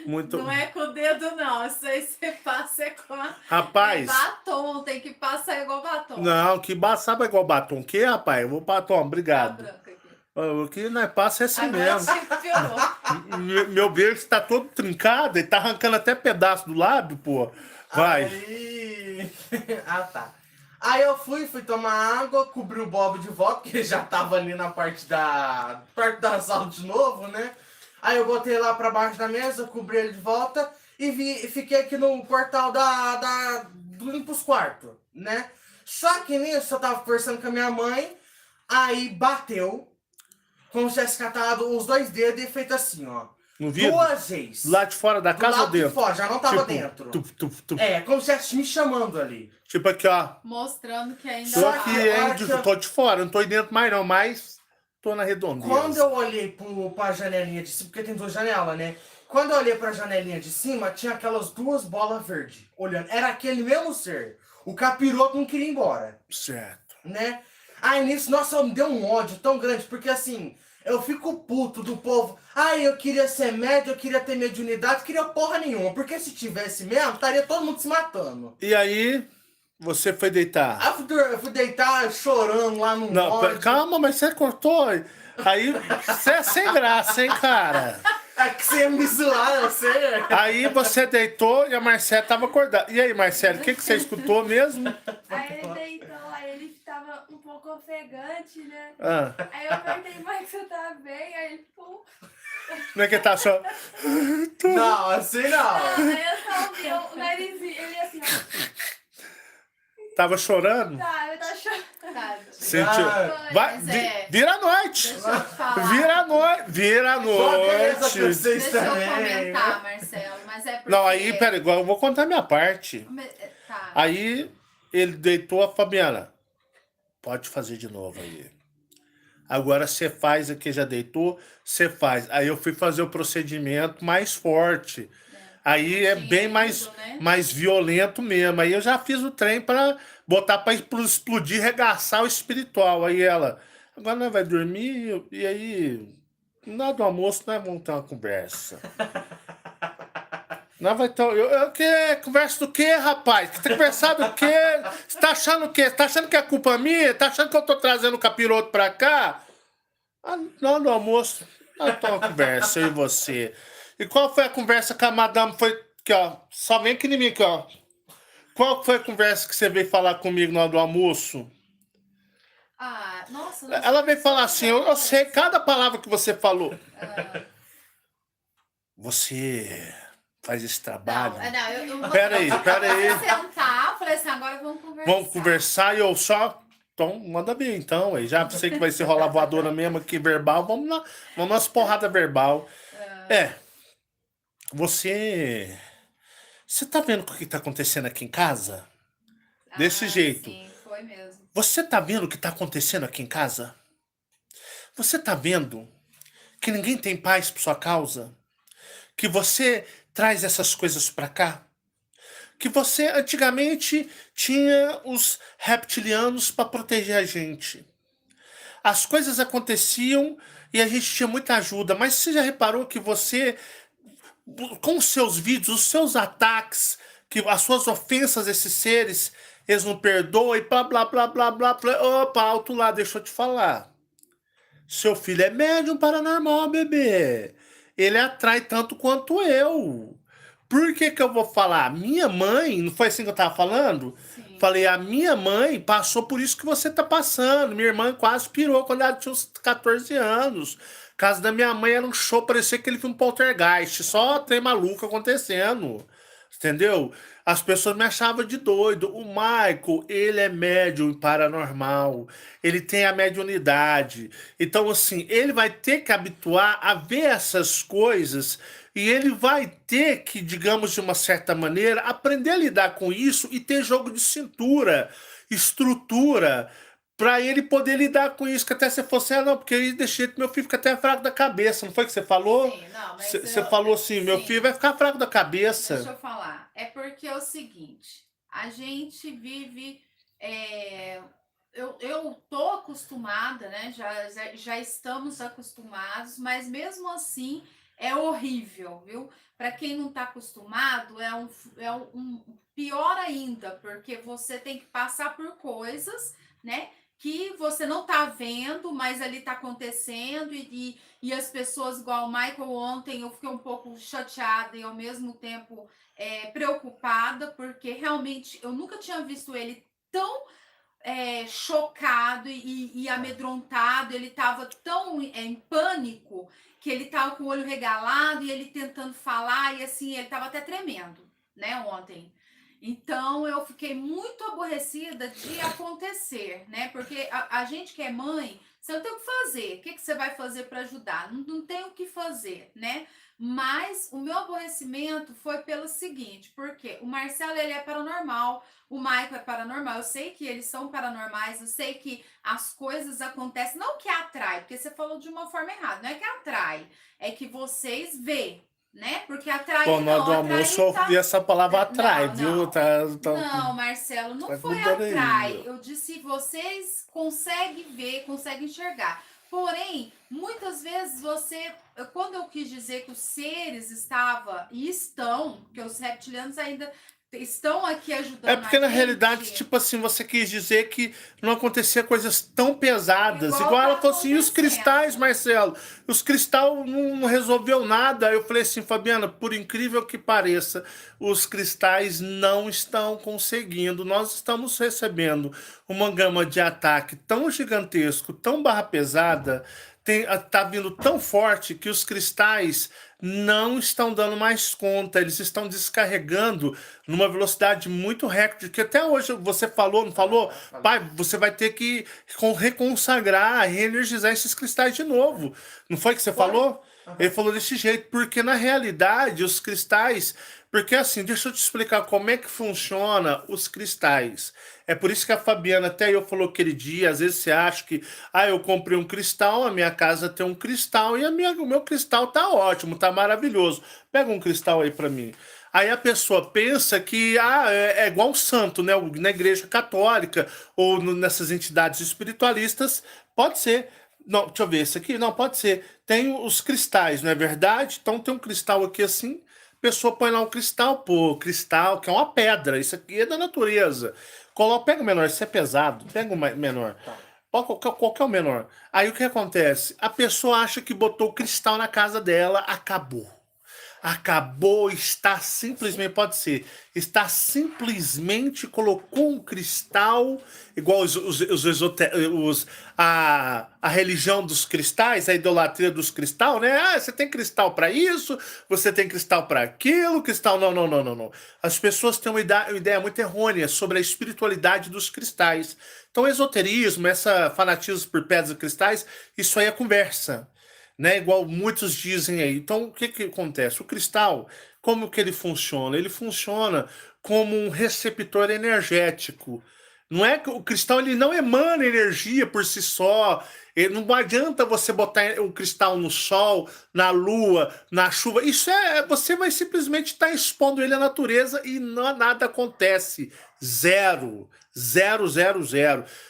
Muito... Não é com o dedo, não. Isso aí você passa é com a... Rapaz... É batom, tem que passar igual batom. Não, que sabe igual batom. Que, rapaz? Eu vou batom, Tá obrigado. branca aqui. O que nós passa é assim Agora mesmo. você piorou. Meu beijo tá todo trincado e tá arrancando até pedaço do lábio, pô. Vai. Aí... ah, tá. Aí eu fui tomar água, cobri o Bob de volta, porque ele já tava ali na perto da sala de novo, né? Aí eu botei lá pra baixo da mesa, cobri ele de volta e fiquei aqui no portal do limpo os quartos, né? Só que nisso eu tava conversando com a minha mãe, aí bateu, como se tivesse catado os 2 dedos e feito assim, ó. No vidro? 2 vezes. Lá de fora da Do casa ou lado de dentro? fora, já não tava Tipo, dentro. tup. É, como se estivesse me chamando ali. Tipo aqui, ó. Mostrando que ainda Tô Só aqui, que a hein? hora que eu- Tô de fora, não tô aí dentro mais não, mas tô na redondeza. Quando eu olhei pra janelinha de cima, porque tem 2 janelas, né? Quando eu olhei pra janelinha de cima, tinha aquelas 2 bolas verdes olhando. Era aquele mesmo ser. O capiroto não queria ir embora, Certo. né? Aí nisso, nossa, me deu um ódio tão grande, porque assim, eu fico puto do povo. Ai, eu queria ser médio, eu queria ter mediunidade, queria porra nenhuma. Porque se tivesse mesmo, estaria todo mundo se matando. E aí, você foi deitar? Aí eu fui deitar chorando lá no Não, ódio. calma, mas você cortou. Aí, você é sem graça, hein, cara? É que você ia me zoar, eu sei. Aí você deitou e a Marcela tava acordada. E aí, Marcelo, o que você escutou mesmo? Aí ele deitou, aí ele tava um pouco ofegante, né? Ah, Aí eu perguntei, mas você tá bem? Aí ele ficou. como é que tá só? Não, assim não. Aí eu só ouvi o narizinho, ele assim, ó. Tava chorando? Tá, ele tá chorando. Tá, Sentiu. Ah, Vai, mas é- vira a noite. deixa eu te falar. Vira a noite. Vira a Só beleza pra noite. vocês Deixa eu também. comentar, Marcelo, mas é porque... Não, aí, pera, igual eu vou contar a minha parte. Tá. Aí ele deitou a Fabiana. Pode fazer de novo aí. Agora você faz aqui, já deitou, você faz. Aí eu fui fazer o procedimento mais forte. Aí é bem mais, Né? mais violento mesmo. Aí eu já fiz o trem pra botar pra explodir, regaçar o espiritual. Aí ela, agora nós vai dormir e aí, na hora do almoço, nós vamos ter uma conversa. Nós vai ter. Eu que conversa do quê, rapaz? Você tá conversando do quê? Você tá achando o quê? Você tá achando que é culpa minha? Tá achando que eu tô trazendo o capiroto pra cá? Ah, não, no almoço. Nós temos uma conversa, eu e você. E qual foi a conversa que a madame foi. Aqui, ó. Só vem aqui em mim, aqui, ó. Qual foi a conversa que você veio falar comigo na hora do almoço? Ah, nossa. Ela veio falar assim, eu sei cada palavra que você falou. Você faz esse trabalho. Não, eu Peraí. Eu sentar, falei assim, agora vamos conversar. Vamos conversar e eu só. Então, manda bem, então. Aí já sei que vai ser rolar voadora mesmo aqui verbal. Vamos lá. Vamos nas porrada verbal. Você. Você tá vendo o que tá acontecendo aqui em casa? Desse jeito. Sim, foi mesmo. Você tá vendo o que tá acontecendo aqui em casa? Você tá vendo que ninguém tem paz por sua causa? Que você traz essas coisas pra cá? Que você antigamente tinha os reptilianos para proteger a gente. As coisas aconteciam e a gente tinha muita ajuda, mas você já reparou que você, com os seus vídeos, os seus ataques, que as suas ofensas a esses seres, eles não perdoam e blá, blá, blá, blá, blá, blá. Opa, alto lá, deixa eu te falar. Seu filho é médium paranormal, bebê. Ele atrai tanto quanto eu. Por que que eu vou falar? Minha mãe, não foi assim que eu tava falando? Sim. Falei, a minha mãe passou por isso que você tá passando. Minha irmã quase pirou quando ela tinha uns 14 anos. A casa da minha mãe era um show, parecia que ele foi um poltergeist. Só trem maluco acontecendo. entendeu? As pessoas me achavam de doido. O Michael, ele é médium paranormal, ele tem a mediunidade. Então, assim, ele vai ter que habituar a ver essas coisas e ele vai ter que, digamos, de uma certa maneira, aprender a lidar com isso e ter jogo de cintura, estrutura, para ele poder lidar com isso. Que até você fosse, não, porque aí deixei que meu filho fica até fraco da cabeça. Não foi que você falou? Sim, não, mas Você falou assim, meu sim. filho vai ficar fraco da cabeça. Deixa eu falar. É porque é o seguinte, a gente vive. Eu tô acostumada, né? Já estamos acostumados, mas mesmo assim é horrível, viu? Para quem não tá acostumado, é um pior ainda, porque você tem que passar por coisas, né? Que você não tá vendo, mas ali tá acontecendo, e as pessoas, igual o Michael ontem, eu fiquei um pouco chateada e ao mesmo tempo preocupada, porque realmente eu nunca tinha visto ele tão chocado e amedrontado, ele estava tão em pânico que ele estava com o olho regalado e ele tentando falar, e assim, ele estava até tremendo, né, ontem. Então eu fiquei muito aborrecida de acontecer, né? Porque a gente que é mãe, você não tem o que fazer. O que você vai fazer para ajudar? Não tem o que fazer, né? Mas o meu aborrecimento foi pelo seguinte, porque o Marcelo, ele é paranormal, o Michael é paranormal, eu sei que eles são paranormais, eu sei que as coisas acontecem, não que atrai, porque você falou de uma forma errada, não é que atrai, é que vocês vê, né? Porque atrai Pô, na hora do almoço eu ouvi essa palavra atrai, viu? Não, Marcelo, não foi atrai. Eu disse vocês conseguem ver, conseguem enxergar. Porém, muitas vezes quando eu quis dizer que os seres estavam e estão, porque os reptilianos ainda estão aqui ajudando. É porque na realidade, tipo assim, você quis dizer que não acontecia coisas tão pesadas. Igual ela falou assim, e os cristais, Marcelo? Os cristais não resolveu nada. Eu falei assim, Fabiana, por incrível que pareça, os cristais não estão conseguindo. Nós estamos recebendo uma gama de ataque tão gigantesco, tão barra pesada, tá vindo tão forte que os cristais não estão dando mais conta, eles estão descarregando numa velocidade muito recorde, que até hoje você falou, não falou? Pai, você vai ter que reconsagrar, reenergizar esses cristais de novo. Não foi que você falou? Ele falou desse jeito, porque na realidade os cristais... Porque assim, deixa eu te explicar como é que funciona os cristais. É por isso que a Fabiana até eu falou aquele dia, às vezes você acha que eu comprei um cristal, a minha casa tem um cristal e o meu cristal tá ótimo, tá maravilhoso. Pega um cristal aí pra mim. Aí a pessoa pensa que é igual um santo, né? Na igreja católica ou nessas entidades espiritualistas, pode ser. Não, deixa eu ver, esse aqui? Não, pode ser. Tem os cristais, não é verdade? Então tem um cristal aqui assim, a pessoa põe lá um cristal, cristal, que é uma pedra, isso aqui é da natureza. Pega o menor, isso é pesado, pega o menor. Qual que é o menor? Aí o que acontece? A pessoa acha que botou cristal na casa dela, acabou. Acabou, está simplesmente, pode ser, está simplesmente colocou um cristal, igual a religião dos cristais, a idolatria dos cristais, né? Você tem cristal para isso, você tem cristal para aquilo, cristal. Não. As pessoas têm uma ideia muito errônea sobre a espiritualidade dos cristais. Então, esoterismo, essa fanatismo por pedras e cristais, isso aí é conversa. Né, igual muitos dizem aí. Então, o que acontece? O cristal, como que ele funciona? Ele funciona como um receptor energético. Não é que o cristal ele não emana energia por si só. Não adianta você botar o cristal no sol, na lua, na chuva. Isso você vai simplesmente estar expondo ele à natureza e nada acontece. Zero. Zero.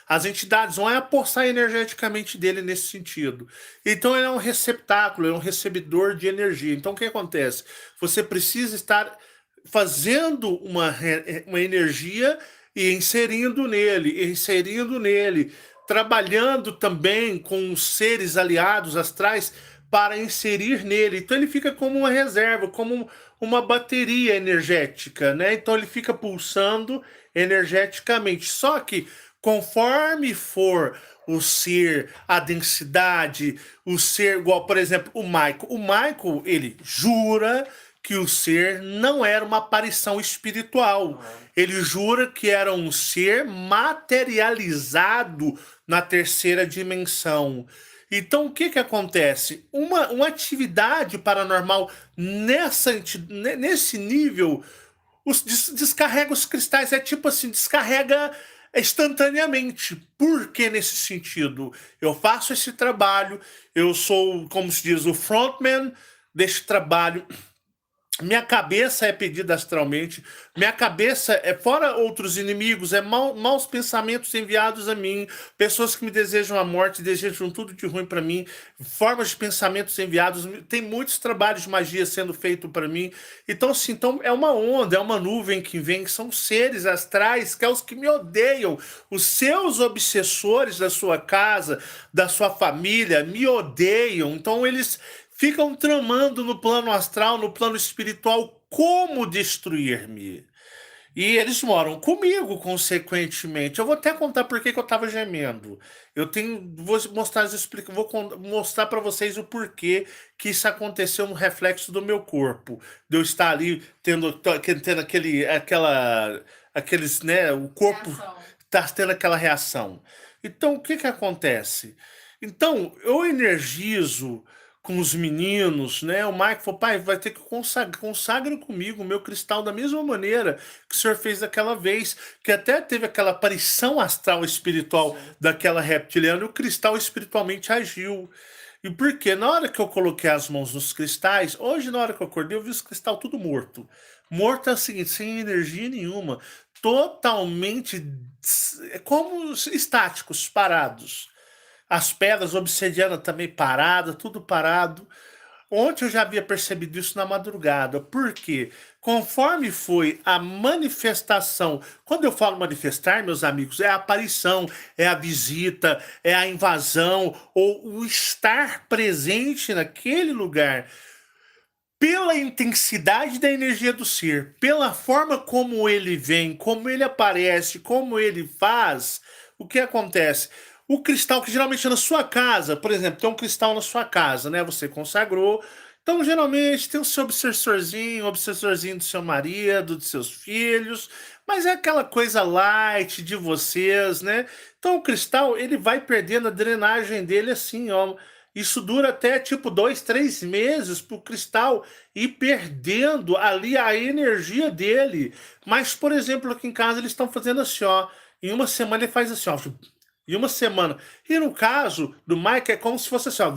As entidades vão apossar energeticamente dele nesse sentido. Então ele é um receptáculo, é um recebedor de energia. Então o que acontece? Você precisa estar fazendo uma energia e inserindo nele, trabalhando também com os seres aliados astrais para inserir nele. Então ele fica como uma reserva, como uma bateria energética, né? Então ele fica pulsando energeticamente. Só que conforme for o ser, a densidade, o ser igual, por exemplo, o Michael, ele jura que o ser não era uma aparição espiritual. Ele jura que era um ser materializado na terceira dimensão. Então, o que acontece? Uma atividade paranormal nesse nível, descarrega os cristais. É tipo assim, descarrega instantaneamente. Por que nesse sentido? Eu faço esse trabalho, eu sou, como se diz, o frontman desse trabalho. Minha cabeça é pedida astralmente, minha cabeça é, fora outros inimigos, é maus pensamentos enviados a mim, pessoas que me desejam a morte, desejam tudo de ruim para mim, formas de pensamentos enviados, tem muitos trabalhos de magia sendo feito para mim. Então, assim, então é uma onda, é uma nuvem que vem, que são seres astrais, que é os que me odeiam, os seus obsessores da sua casa, da sua família, me odeiam. Então eles ficam tramando no plano astral, no plano espiritual, como destruir-me. E eles moram comigo, consequentemente. Eu vou até contar por que eu estava gemendo. Vou mostrar para vocês o porquê que isso aconteceu no reflexo do meu corpo. De eu estar ali tendo aqueles, né? O corpo está tendo aquela reação. Então, o que acontece? Então, eu energizo com os meninos, né? O Mike falou, pai, vai ter que consagra comigo o meu cristal da mesma maneira que o senhor fez daquela vez, que até teve aquela aparição astral espiritual daquela reptiliana, e o cristal espiritualmente agiu. E por quê? Na hora que eu coloquei as mãos nos cristais, hoje na hora que eu acordei, eu vi os cristais tudo morto. Morto é o seguinte, sem energia nenhuma, totalmente como estáticos, parados. As pedras, obsidiana também parada, tudo parado. Ontem eu já havia percebido isso na madrugada. Por quê? Conforme foi a manifestação, quando eu falo manifestar, meus amigos, é a aparição, é a visita, é a invasão, ou o estar presente naquele lugar, pela intensidade da energia do ser, pela forma como ele vem, como ele aparece, como ele faz, o que acontece? O cristal que geralmente é na sua casa, por exemplo, tem um cristal na sua casa, né? Você consagrou. Então, geralmente, tem o seu obsessorzinho do seu marido, dos seus filhos, mas é aquela coisa light de vocês, né? Então, o cristal, ele vai perdendo a drenagem dele assim, ó. Isso dura até, tipo, 2, 3 meses para o cristal ir perdendo ali a energia dele. Mas, por exemplo, aqui em casa, eles estão fazendo assim, ó. Em uma semana ele faz assim, ó. Em uma semana. E no caso do Mike é como se fosse assim, ó.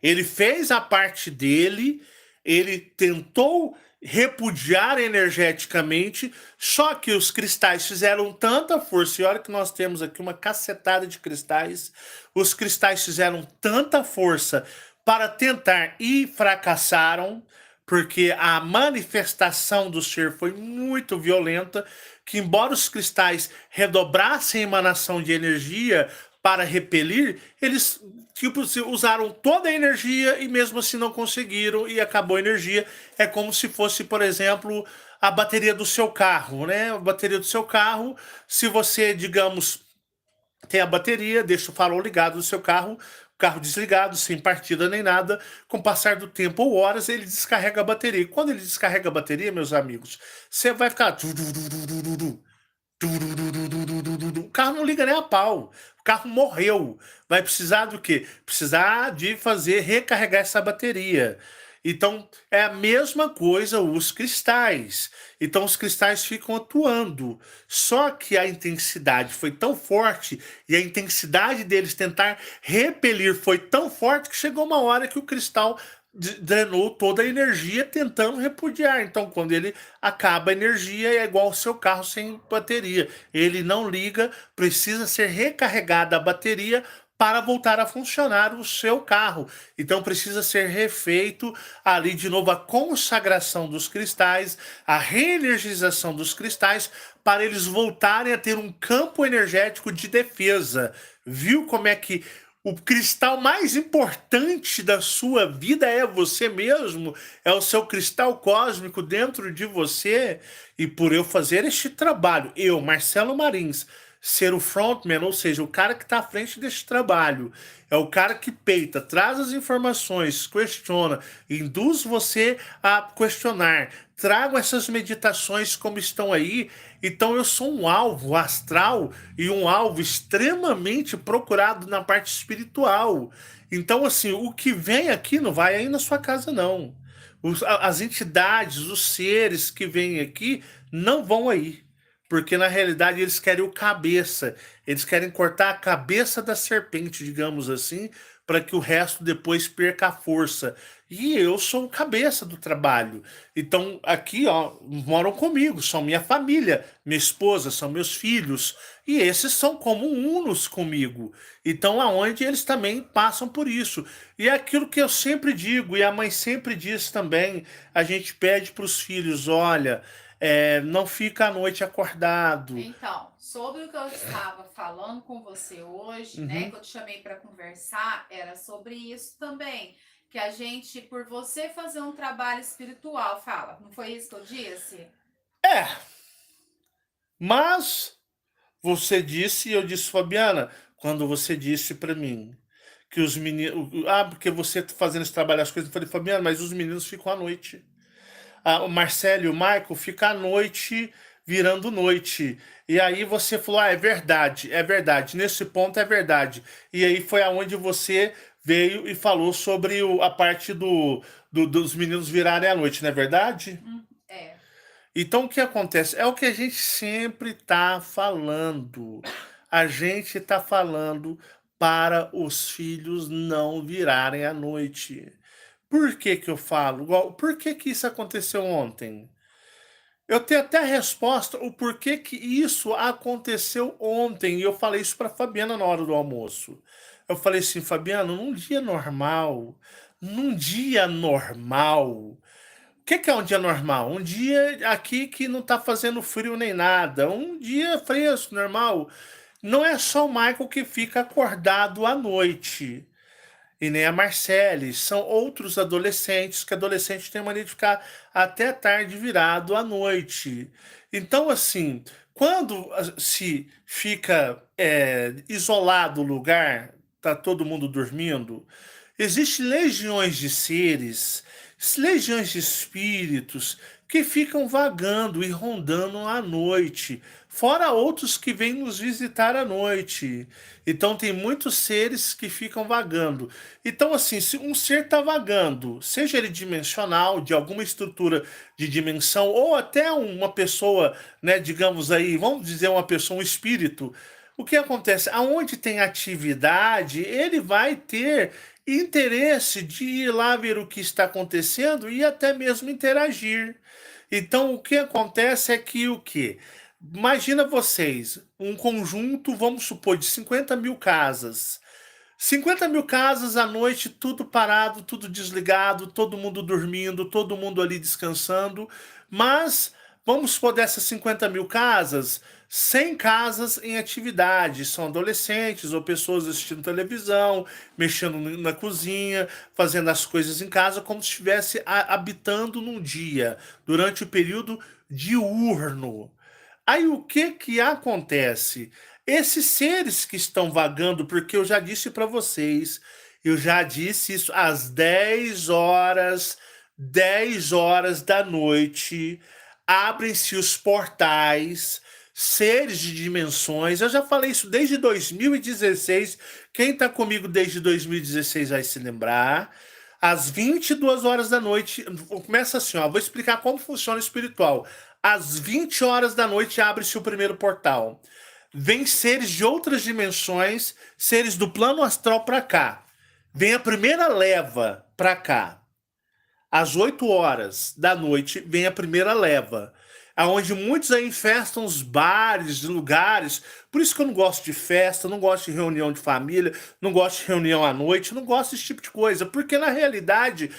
Ele fez a parte dele, ele tentou repudiar energeticamente, só que os cristais fizeram tanta força, e olha que nós temos aqui uma cacetada de cristais, os cristais fizeram tanta força para tentar e fracassaram, porque a manifestação do ser foi muito violenta, que embora os cristais redobrassem a emanação de energia para repelir, eles tipo, usaram toda a energia e mesmo assim não conseguiram e acabou a energia. É como se fosse, por exemplo, a bateria do seu carro, né? A bateria do seu carro, se você, digamos, tem a bateria, deixa o farol ligado do seu carro, o carro desligado, sem partida nem nada, com o passar do tempo ou horas, ele descarrega a bateria. E quando ele descarrega a bateria, meus amigos, você vai ficar... O carro não liga nem a pau. O carro morreu. Vai precisar do quê? Precisar de recarregar essa bateria. Então, é a mesma coisa os cristais. Então, os cristais ficam atuando. Só que a intensidade foi tão forte e a intensidade deles tentar repelir foi tão forte que chegou uma hora que o cristal drenou toda a energia tentando repudiar. Então, quando ele acaba a energia, é igual ao seu carro sem bateria. Ele não liga, precisa ser recarregada a bateria para voltar a funcionar o seu carro. Então precisa ser refeito ali de novo a consagração dos cristais, a reenergização dos cristais, para eles voltarem a ter um campo energético de defesa. Viu como é que o cristal mais importante da sua vida é você mesmo? É o seu cristal cósmico dentro de você? E por eu fazer este trabalho, eu, Marcelo Marins, ser o frontman, ou seja, o cara que está à frente desse trabalho. É o cara que peita, traz as informações, questiona, induz você a questionar. Trago essas meditações como estão aí. Então eu sou um alvo astral e um alvo extremamente procurado na parte espiritual. Então, assim, o que vem aqui não vai aí na sua casa, não. As entidades, os seres que vêm aqui não vão aí. Porque na realidade eles querem o cabeça. Eles querem cortar a cabeça da serpente, digamos assim, para que o resto depois perca a força. E eu sou o cabeça do trabalho. Então aqui, ó, moram comigo, são minha família, minha esposa, são meus filhos. E esses são como unos comigo. Então aonde eles também passam por isso. E é aquilo que eu sempre digo, e a mãe sempre diz também, a gente pede para os filhos, olha, não fica à noite acordado. Então, sobre o que eu estava falando com você hoje, né, que eu te chamei para conversar, era sobre isso também. Que a gente, por você fazer um trabalho espiritual, fala, não foi isso que eu disse? É, mas você disse, e eu disse, Fabiana, quando você disse para mim que os meninos. Porque você tá fazendo esse trabalho, as coisas, eu falei, Fabiana, mas os meninos ficam à noite. O Marcelo e o Michael ficam à noite, virando noite. E aí você falou, é verdade, nesse ponto é verdade. E aí foi aonde você veio e falou sobre a parte dos meninos virarem à noite, não é verdade? É. Então o que acontece? É o que a gente sempre está falando. A gente está falando para os filhos não virarem à noite. Por que que eu falo? Por que que isso aconteceu ontem? Eu tenho até a resposta o porquê que isso aconteceu ontem. E eu falei isso para Fabiana na hora do almoço. Eu falei assim, Fabiana, num dia normal, o que que é um dia normal? Um dia aqui que não tá fazendo frio nem nada. Um dia fresco, normal. Não é só o Michael que fica acordado à noite. E nem a Marcele. São outros adolescentes, que adolescente tem mania de ficar até tarde virado à noite. Então, assim, quando se fica isolado o lugar, tá todo mundo dormindo, existem legiões de seres, legiões de espíritos que ficam vagando e rondando à noite, fora outros que vêm nos visitar à noite. Então tem muitos seres que ficam vagando. Então, assim, se um ser está vagando, seja ele dimensional, de alguma estrutura de dimensão, ou até uma pessoa, né, digamos aí, vamos dizer uma pessoa, um espírito, o que acontece? Aonde tem atividade, ele vai ter interesse de ir lá ver o que está acontecendo e até mesmo interagir. Então, o que acontece é que o quê? Imagina vocês, um conjunto, vamos supor, de 50 mil casas. 50 mil casas à noite, tudo parado, tudo desligado, todo mundo dormindo, todo mundo ali descansando. Mas vamos supor dessas 50 mil casas, 100 casas em atividade. São adolescentes ou pessoas assistindo televisão, mexendo na cozinha, fazendo as coisas em casa, como se estivesse habitando num dia, durante o período diurno. Aí o que que acontece? Esses seres que estão vagando, porque eu já disse para vocês, eu já disse isso às 10 horas da noite, abrem-se os portais, seres de dimensões. Eu já falei isso desde 2016. Quem está comigo desde 2016 vai se lembrar. Às 22 horas da noite, começa assim, ó, vou explicar como funciona o espiritual. Às 20 horas da noite abre-se o primeiro portal. Vem seres de outras dimensões, seres do plano astral para cá. Vem a primeira leva para cá. Às 8 horas da noite vem a primeira leva, aonde muitos aí infestam os bares, lugares. Por isso que eu não gosto de festa, não gosto de reunião de família, não gosto de reunião à noite, não gosto desse tipo de coisa, porque na realidade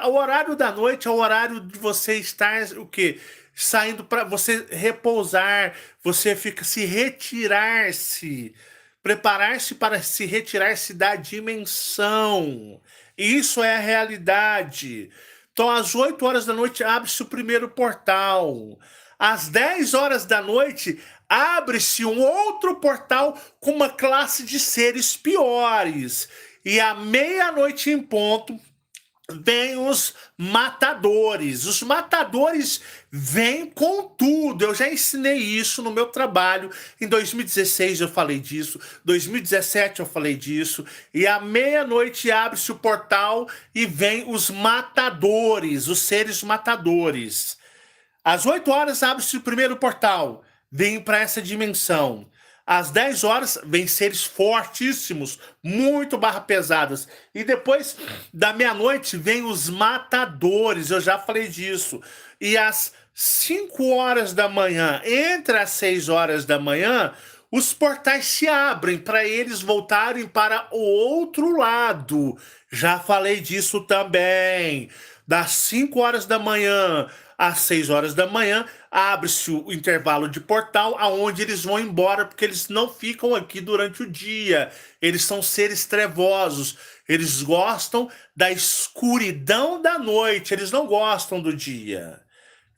o horário da noite é o horário de você estar o quê? Saindo para você repousar, você fica se retirar-se, preparar-se para se retirar-se da dimensão. Isso é a realidade. Então, às 8 horas da noite abre-se o primeiro portal. Às 10 horas da noite abre-se um outro portal com uma classe de seres piores. E à meia-noite em ponto, vêm os matadores. Os matadores vêm com tudo. Eu já ensinei isso no meu trabalho. Em 2016 eu falei disso. 2017 eu falei disso. E à meia-noite abre-se o portal e vêm os matadores, os seres matadores. Às 8 horas abre-se o primeiro portal. Vem para essa dimensão. Às 10 horas, vem seres fortíssimos, muito barra pesadas. E depois da meia-noite, vem os matadores, eu já falei disso. E às 5 horas da manhã, entre as 6 horas da manhã, os portais se abrem para eles voltarem para o outro lado. Já falei disso também. Das 5 horas da manhã às 6 horas da manhã, abre-se o intervalo de portal aonde eles vão embora, porque eles não ficam aqui durante o dia. Eles são seres trevosos. Eles gostam da escuridão da noite, eles não gostam do dia.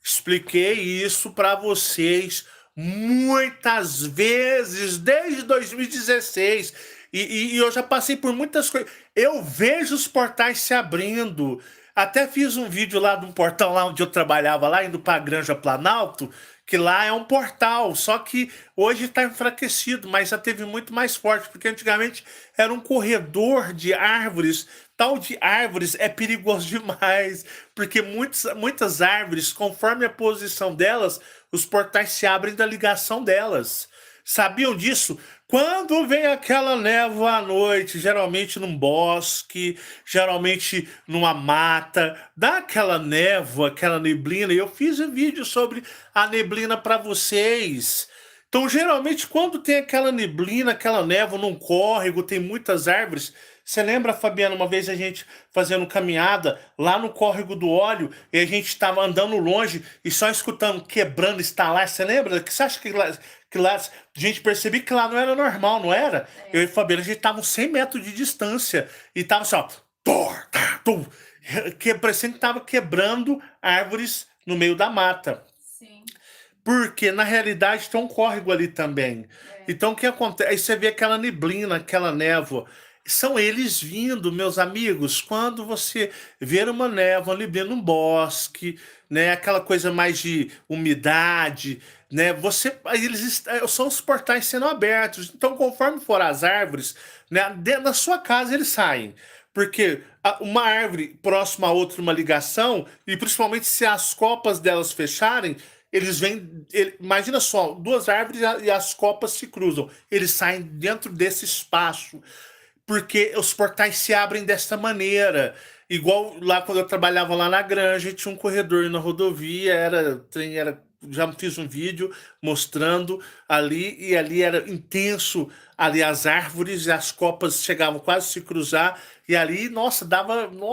Expliquei isso para vocês muitas vezes, desde 2016. E eu já passei por muitas coisas. Eu vejo os portais se abrindo. Até fiz um vídeo lá de um portal lá onde eu trabalhava, lá indo para a Granja Planalto, que lá é um portal, só que hoje está enfraquecido, mas já teve muito mais forte, porque antigamente era um corredor de árvores. Tal de árvores é perigoso demais, porque muitas árvores, conforme a posição delas, os portais se abrem da ligação delas. Sabiam disso? Quando vem aquela névoa à noite, geralmente num bosque, geralmente numa mata, dá aquela névoa, aquela neblina, e eu fiz um vídeo sobre a neblina para vocês. Então, geralmente, quando tem aquela neblina, aquela névoa num córrego, tem muitas árvores. Você lembra, Fabiana, uma vez a gente fazendo caminhada lá no córrego do óleo e a gente estava andando longe e só escutando quebrando, estalar. Você lembra? Você acha que lá a gente percebia que lá não era normal, não era? Eu e a Fabiana, a gente estava uns 100 metros de distância e estava assim, ó, parecendo que estava quebrando árvores no meio da mata. Sim. Porque, na realidade, tem um córrego ali também. Então, o que acontece? Aí você vê aquela neblina, aquela névoa. São eles vindo, meus amigos. Quando você ver uma névoa, uma neblina num bosque, né, aquela coisa mais de umidade, né, são os portais sendo abertos. Então, conforme for as árvores, né, dentro da sua casa eles saem. Porque uma árvore próxima a outra, uma ligação, e principalmente se as copas delas fecharem, eles vêm. Imagina só, duas árvores e as copas se cruzam. Eles saem dentro desse espaço. Porque os portais se abrem dessa maneira. Igual lá quando eu trabalhava lá na Granja, tinha um corredor na rodovia, já fiz um vídeo mostrando ali, e ali era intenso, ali as árvores e as copas chegavam quase a se cruzar, e ali, nossa,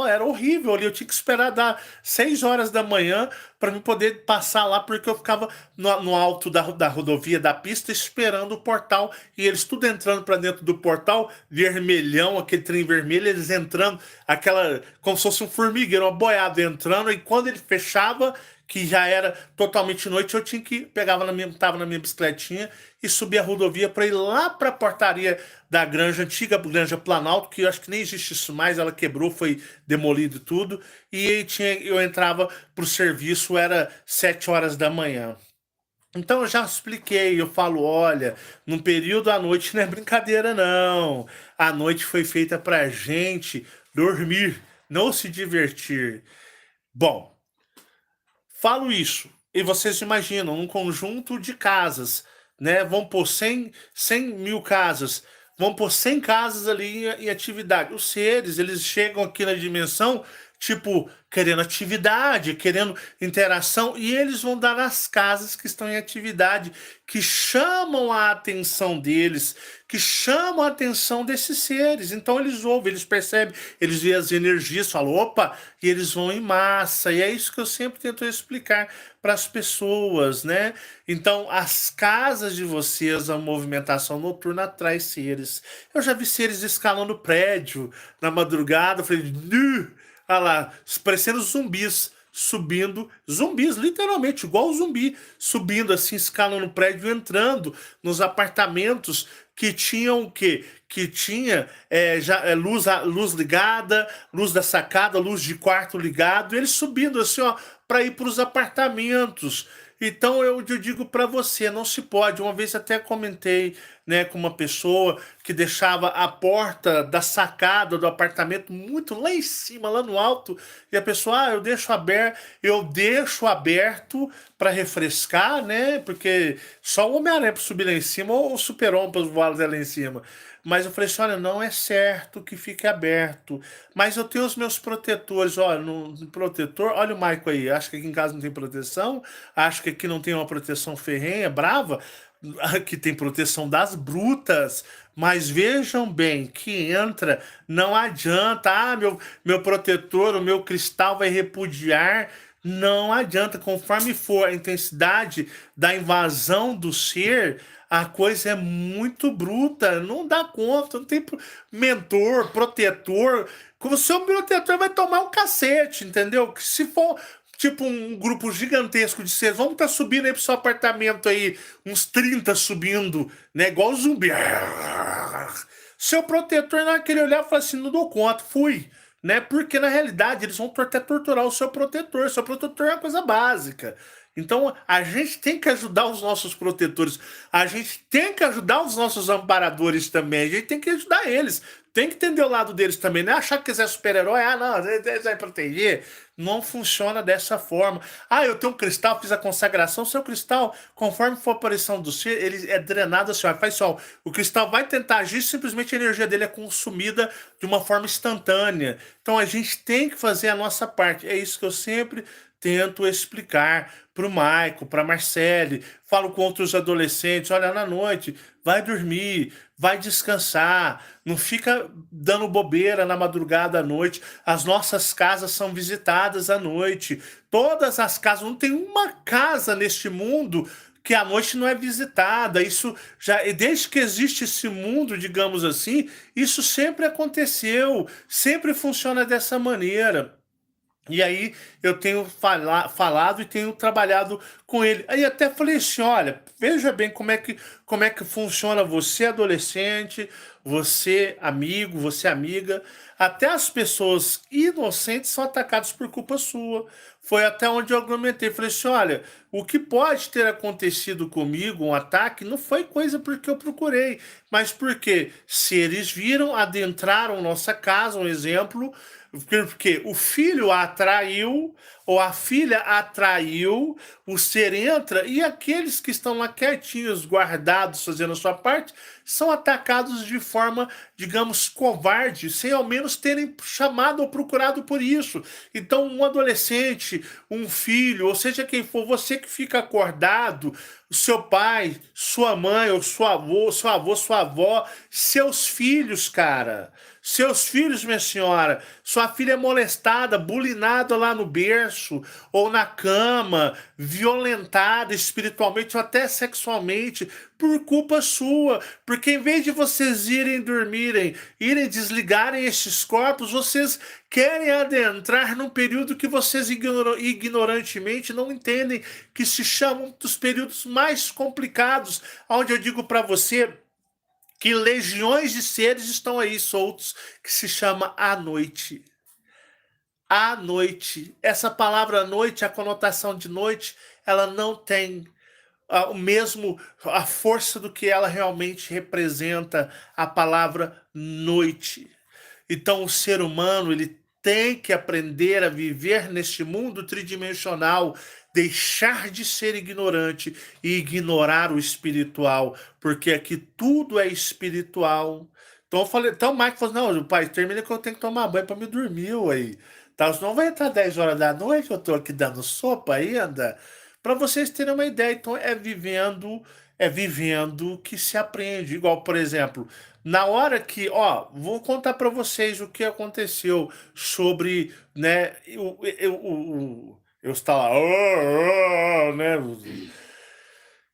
era horrível ali, eu tinha que esperar dar 6 horas da manhã para me poder passar lá, porque eu ficava no alto da rodovia, da pista, esperando o portal, e eles tudo entrando para dentro do portal, vermelhão, aquele trem vermelho, eles entrando, como se fosse um formigueiro, uma boiada entrando, e quando ele fechava, que já era totalmente noite, eu tava na minha bicicletinha e subia a rodovia para ir lá para a portaria da Granja, antiga Granja Planalto, que eu acho que nem existe isso mais, ela quebrou, foi demolido tudo, e eu entrava pro serviço, era 7 horas da manhã. Então eu já expliquei, eu falo, olha, num período à noite não é brincadeira não, a noite foi feita pra gente dormir, não se divertir. Bom, falo isso, e vocês imaginam, um conjunto de casas, né? Vão por 100 mil casas, vão por 100 casas ali em atividade. Os seres, eles chegam aqui na dimensão, tipo, querendo atividade, querendo interação, e eles vão dar nas casas que estão em atividade, que chamam a atenção deles, que chamam a atenção desses seres. Então eles ouvem, eles percebem, eles veem as energias, falam, opa, e eles vão em massa. E é isso que eu sempre tento explicar para as pessoas, né? Então, as casas de vocês, a movimentação noturna atrai seres. Eu já vi seres escalando prédio na madrugada, eu falei, olha lá, parecendo zumbis, subindo, zumbis, literalmente, igual zumbi, subindo assim, escalando no prédio, entrando nos apartamentos que tinham o quê? Que tinha luz ligada, luz da sacada, luz de quarto ligado, eles subindo assim, ó, para ir para os apartamentos. Então eu digo para você, não se pode. Uma vez até comentei, né, com uma pessoa que deixava a porta da sacada do apartamento muito lá em cima, lá no alto, e a pessoa, eu deixo aberto para refrescar, né? Porque só o Homem-Aranha para subir lá em cima ou o Super-Homem para voar lá em cima. Mas eu falei assim, olha, não é certo que fique aberto. Mas eu tenho os meus protetores, olha, no protetor, olha o Michael aí, acho que aqui em casa não tem proteção, acho que aqui não tem uma proteção ferrenha, brava, aqui tem proteção das brutas, mas vejam bem, que entra, não adianta, meu protetor, o meu cristal vai repudiar, não adianta, conforme for a intensidade da invasão do ser, a coisa é muito bruta, não dá conta, não tem mentor, protetor. O seu protetor vai tomar um cacete, entendeu? Que se for tipo um grupo gigantesco de seres, vamos estar subindo aí pro seu apartamento aí, uns 30 subindo, né? Igual zumbi. Seu protetor naquele olhar fala assim, não dou conta, fui. Né? Porque na realidade eles vão até torturar o seu protetor. Seu protetor é uma coisa básica. Então a gente tem que ajudar os nossos protetores, a gente tem que ajudar os nossos amparadores também, a gente tem que ajudar eles, tem que entender o lado deles também, não é achar que quiser super-herói, não, ele vai proteger. Não funciona dessa forma. Eu tenho um cristal, fiz a consagração, seu cristal, conforme for a aparição do ser, ele é drenado assim, faz só, o cristal vai tentar agir, simplesmente a energia dele é consumida de uma forma instantânea. Então a gente tem que fazer a nossa parte, é isso que eu sempre tento explicar para o Maico, para a Marcele, falo com outros adolescentes, olha, na noite, vai dormir, vai descansar, não fica dando bobeira na madrugada à noite, as nossas casas são visitadas à noite, todas as casas, não tem uma casa neste mundo que à noite não é visitada, isso já, desde que existe esse mundo, digamos assim, isso sempre aconteceu, sempre funciona dessa maneira. E aí eu tenho falado e tenho trabalhado com ele. Aí até falei assim, olha, veja bem como é que funciona você adolescente, você amigo, você amiga. Até as pessoas inocentes são atacadas por culpa sua. Foi até onde eu argumentei. Falei assim, olha, o que pode ter acontecido comigo, um ataque, não foi coisa porque eu procurei, mas porque seres viram, adentraram nossa casa, um exemplo, porque o filho a atraiu, ou a filha atraiu, o ser entra, e aqueles que estão lá quietinhos, guardados, fazendo a sua parte, são atacados de forma, digamos, covarde, sem ao menos terem chamado ou procurado por isso. Então, um adolescente, um filho, ou seja quem for, você que fica acordado, seu pai, sua mãe, ou seu avô, sua avó, seus filhos, cara. Seus filhos, minha senhora, sua filha é molestada, bulinada lá no berço, ou na cama, violentada espiritualmente ou até sexualmente, por culpa sua. Porque em vez de vocês irem dormirem, irem desligarem estes corpos, vocês querem adentrar num período que vocês ignorantemente não entendem, que se chamam dos períodos mais complicados, onde eu digo para você que legiões de seres estão aí soltos, que se chama a noite. A noite. Essa palavra noite, a conotação de noite, ela não tem a força do que ela realmente representa, a palavra noite. Então o ser humano, ele tem que aprender a viver neste mundo tridimensional, deixar de ser ignorante e ignorar o espiritual, porque aqui tudo é espiritual. Então eu falei, então o Mike falou, não, pai, termina que eu tenho que tomar banho para me dormir aí. Tá, senão vai entrar 10 horas da noite, eu tô aqui dando sopa ainda. Para vocês terem uma ideia, então é vivendo que se aprende. Igual, por exemplo, na hora que, vou contar para vocês o que aconteceu sobre, né, eu estava, né,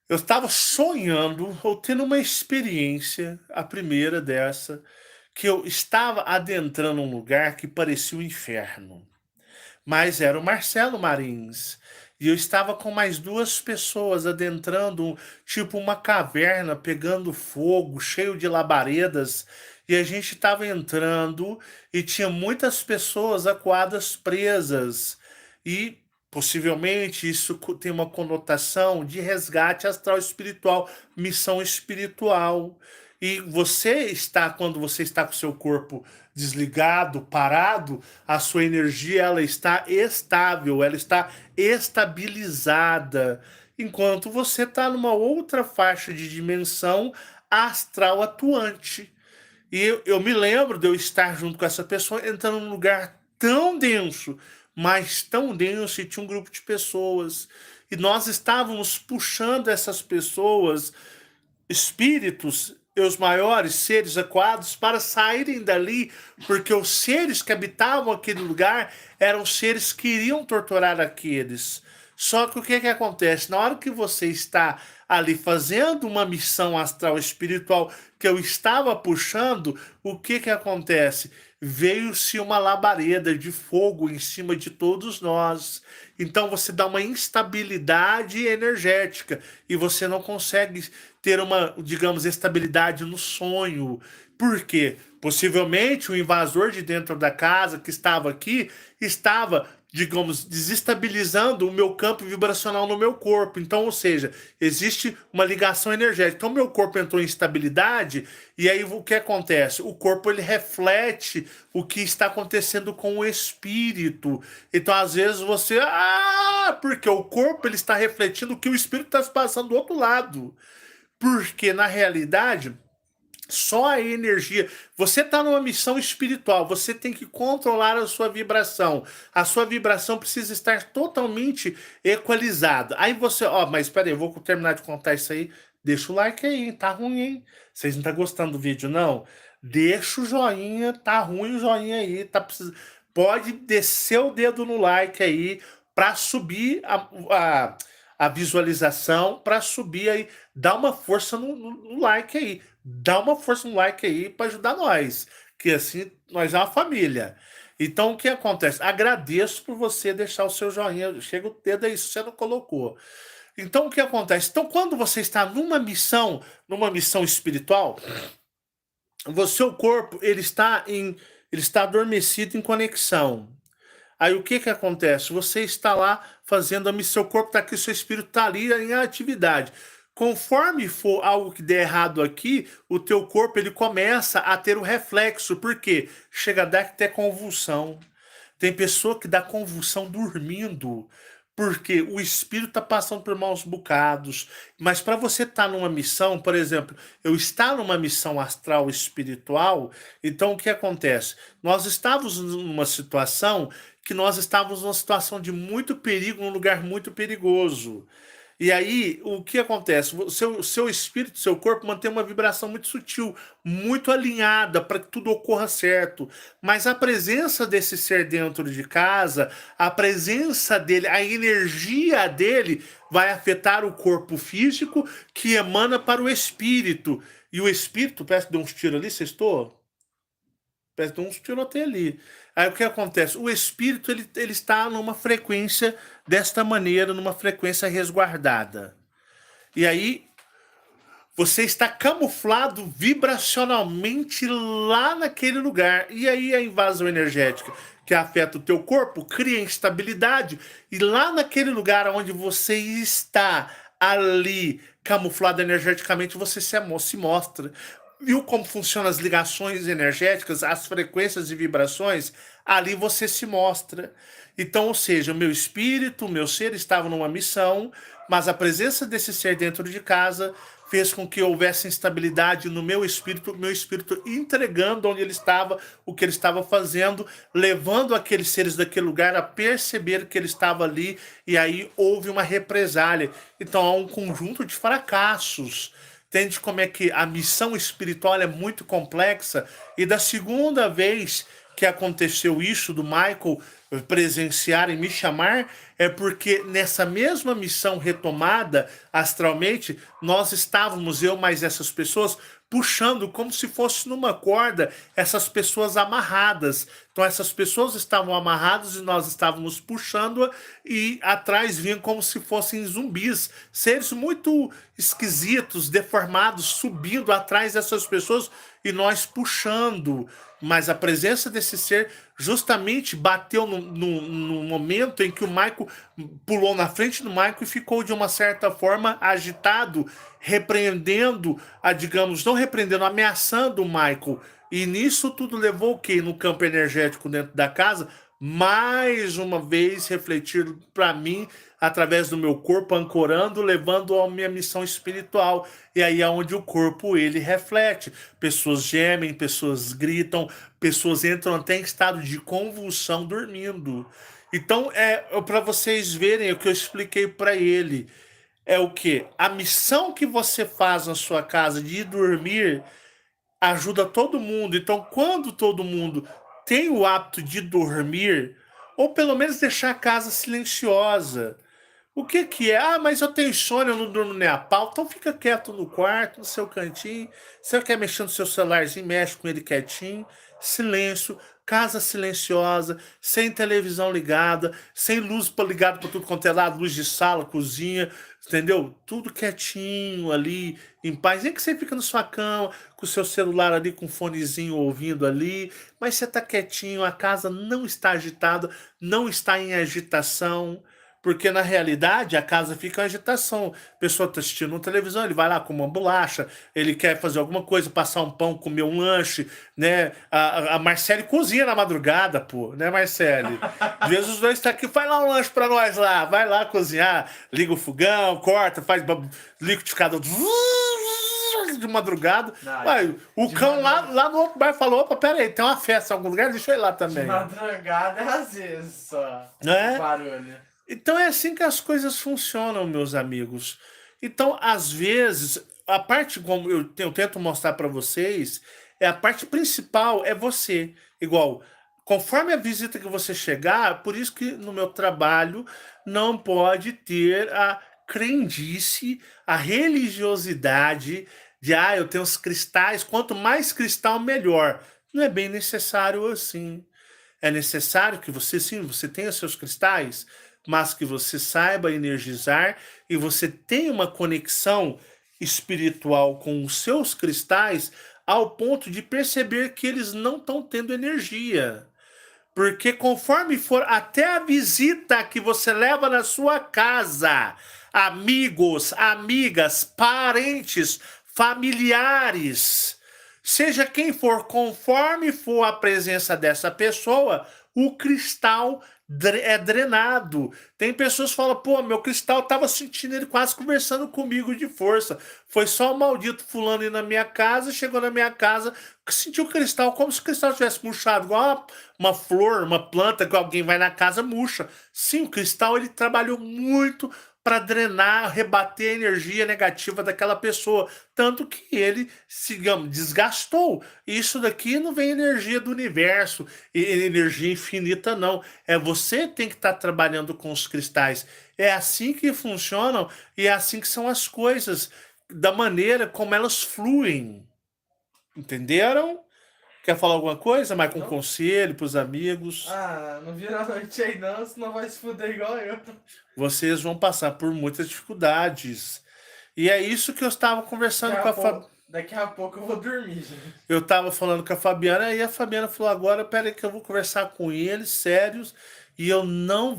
eu estava sonhando ou tendo uma experiência, a primeira dessa, que eu estava adentrando um lugar que parecia um inferno. mas era o Marcelo Marins. E eu estava com mais duas pessoas adentrando, tipo uma caverna, pegando fogo, cheio de labaredas. E a gente estava entrando e tinha muitas pessoas acuadas presas. E possivelmente isso tem uma conotação de resgate astral espiritual, missão espiritual. E você está, quando você está com o seu corpo desligado, parado, a sua energia ela está estável, ela está estabilizada, enquanto você está numa outra faixa de dimensão astral atuante. E eu me lembro de eu estar junto com essa pessoa, entrando num lugar tão denso, mas tão denso, e tinha um grupo de pessoas. E nós estávamos puxando essas pessoas, espíritos e os maiores seres acuados, para saírem dali, porque os seres que habitavam aquele lugar eram seres que iriam torturar aqueles. Só que o que acontece? Na hora que você está ali fazendo uma missão astral espiritual que eu estava puxando, o que acontece? Veio-se uma labareda de fogo em cima de todos nós. Então você dá uma instabilidade energética e você não consegue ter uma, digamos, estabilidade no sonho. Por quê? Possivelmente o invasor de dentro da casa que estava aqui estava, digamos, desestabilizando o meu campo vibracional no meu corpo. Então, ou seja, existe uma ligação energética. Então, meu corpo entrou em instabilidade e aí o que acontece? O corpo ele reflete o que está acontecendo com o espírito. Então, às vezes você... porque o corpo ele está refletindo o que o espírito está se passando do outro lado. Porque, na realidade... Só a energia. Você está numa missão espiritual, você tem que controlar a sua vibração. A sua vibração precisa estar totalmente equalizada. Aí você, mas espera aí, eu vou terminar de contar isso aí. Deixa o like aí, hein? Tá ruim, hein? Vocês não estão gostando do vídeo, não? Deixa o joinha, tá ruim o joinha aí. Pode descer o dedo no like aí para subir a visualização, para subir aí. Dá uma força no like aí. Dá uma força no like aí para ajudar nós, que assim nós é uma família. Então o que acontece? Agradeço por você deixar o seu joinha, chega o dedo aí se você não colocou. Então o que acontece? Então quando você está numa missão espiritual, o seu corpo ele está adormecido em conexão. Aí o que acontece? Você está lá fazendo a missão, seu corpo está aqui, seu espírito está ali em atividade. Conforme for algo que der errado aqui, o teu corpo ele começa a ter o reflexo. Por quê? Chega a dar até convulsão. Tem pessoa que dá convulsão dormindo, porque o espírito está passando por maus bocados. Mas para você estar numa missão, por exemplo, eu estar numa missão astral espiritual, então o que acontece? Nós estávamos numa situação de muito perigo, num lugar muito perigoso. E aí, o que acontece? O seu espírito, seu corpo mantém uma vibração muito sutil, muito alinhada para que tudo ocorra certo. Mas a presença desse ser dentro de casa, a presença dele, a energia dele vai afetar o corpo físico que emana para o espírito. E o espírito, parece que deu uns tiros ali, sextou? Parece que deu uns tiroteios ali. Aí o que acontece? O espírito ele está numa frequência desta maneira, numa frequência resguardada. E aí você está camuflado vibracionalmente lá naquele lugar. E aí a invasão energética que afeta o teu corpo cria instabilidade. E lá naquele lugar onde você está ali camuflado energeticamente, você se mostra. Viu como funcionam as ligações energéticas, as frequências e vibrações? Ali você se mostra. Então, ou seja, o meu espírito, o meu ser estavam numa missão, mas a presença desse ser dentro de casa fez com que houvesse instabilidade no meu espírito entregando onde ele estava, o que ele estava fazendo, levando aqueles seres daquele lugar a perceber que ele estava ali, e aí houve uma represália. Então há um conjunto de fracassos. Entende como é que a missão espiritual é muito complexa? E da segunda vez que aconteceu isso, do Michael presenciar e me chamar, é porque nessa mesma missão retomada astralmente, nós estávamos, eu mais essas pessoas, puxando como se fosse numa corda essas pessoas amarradas. Então essas pessoas estavam amarradas e nós estávamos puxando e atrás vinham como se fossem zumbis, seres muito esquisitos, deformados, subindo atrás dessas pessoas e nós puxando. Mas a presença desse ser justamente bateu no momento em que o Michael pulou na frente do Michael e ficou de uma certa forma agitado, repreendendo, digamos, não repreendendo, ameaçando o Michael. E nisso tudo levou o quê? No campo energético dentro da casa, mais uma vez refletido para mim, através do meu corpo, ancorando, levando a minha missão espiritual. E aí é onde o corpo, ele reflete. Pessoas gemem, pessoas gritam, pessoas entram até em estado de convulsão dormindo. Então, para vocês verem o que eu expliquei para ele, é o quê? A missão que você faz na sua casa de ir dormir ajuda todo mundo. Então, quando todo mundo tem o hábito de dormir, ou pelo menos deixar a casa silenciosa. O que que é? Ah, mas eu tenho sono, eu não durmo nem a pau. Então fica quieto no quarto, no seu cantinho. Se você quer mexer no seu celularzinho, mexe com ele quietinho. Silêncio, casa silenciosa, sem televisão ligada, sem luz ligada para tudo quanto é lado, luz de sala, cozinha, entendeu? Tudo quietinho ali, em paz. Nem que você fica na sua cama, com o seu celular ali, com um fonezinho ouvindo ali, mas você está quietinho, a casa não está agitada, não está em agitação. Porque na realidade a casa fica em agitação. A pessoa está assistindo uma televisão, ele vai lá com uma bolacha, ele quer fazer alguma coisa, passar um pão, comer um lanche, né? A Marcele cozinha na madrugada, pô, né, Marcele? Às vezes os dois estão aqui, faz lá um lanche para nós lá, vai lá cozinhar, liga o fogão, corta, faz liquidificador de madrugada. Vai, o cão lá no outro bar falou: opa, pera aí, tem uma festa em algum lugar, deixa eu ir lá também. De madrugada é às vezes só. Né? Barulho. Então é assim que as coisas funcionam, meus amigos. Então, às vezes, a parte como eu tento mostrar para vocês, a parte principal é você. Igual, conforme a visita que você chegar, por isso que no meu trabalho não pode ter a crendice, a religiosidade de, eu tenho os cristais, quanto mais cristal, melhor. Não é bem necessário assim. É necessário que você, sim, você tenha seus cristais, mas que você saiba energizar e você tenha uma conexão espiritual com os seus cristais ao ponto de perceber que eles não estão tendo energia. Porque conforme for até a visita que você leva na sua casa, amigos, amigas, parentes, familiares, seja quem for, conforme for a presença dessa pessoa, o cristal é drenado. Tem pessoas que falam: pô, meu cristal tava sentindo ele quase conversando comigo de força. Foi só o maldito fulano ir na minha casa, chegou na minha casa, sentiu o cristal como se o cristal tivesse murchado, igual uma flor, uma planta que alguém vai na casa murcha. Sim, o cristal ele trabalhou muito para drenar, rebater a energia negativa daquela pessoa. Tanto que ele, digamos, desgastou. Isso daqui não vem energia do universo, energia infinita, não. É você que tem que estar trabalhando com os cristais. É assim que funcionam e é assim que são as coisas, da maneira como elas fluem. Entenderam? Quer falar alguma coisa? Mais com um conselho para os amigos? Não vira a noite aí não, senão vai se fuder igual eu. Vocês vão passar por muitas dificuldades. E é isso que eu estava conversando com a Fabiana. Daqui a pouco eu vou dormir, gente. Eu estava falando com a Fabiana e a Fabiana falou: agora, peraí que eu vou conversar com eles, sérios, e eu não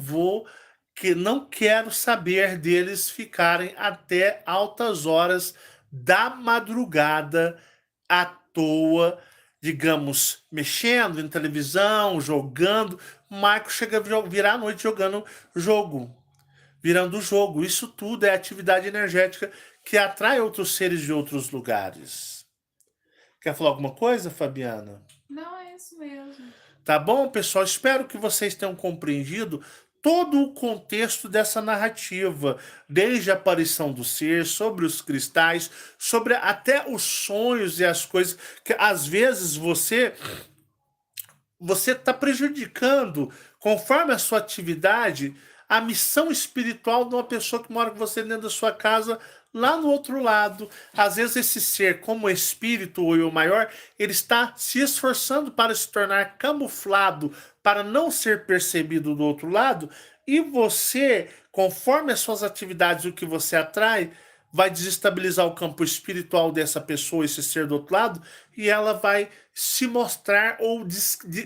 quero saber deles ficarem até altas horas da madrugada à toa, digamos, mexendo em televisão, jogando. O Marco chega a virar a noite jogando jogo. Virando o jogo. Isso tudo é atividade energética que atrai outros seres de outros lugares. Quer falar alguma coisa, Fabiana? Não, é isso mesmo. Tá bom, pessoal? Espero que vocês tenham compreendido todo o contexto dessa narrativa, desde a aparição do ser, sobre os cristais, sobre até os sonhos e as coisas que às vezes você está prejudicando, conforme a sua atividade, a missão espiritual de uma pessoa que mora com você dentro da sua casa lá no outro lado. Às vezes esse ser, como espírito ou eu maior, ele está se esforçando para se tornar camuflado, para não ser percebido do outro lado, e você, conforme as suas atividades, o que você atrai, vai desestabilizar o campo espiritual dessa pessoa, esse ser do outro lado, e ela vai se mostrar ou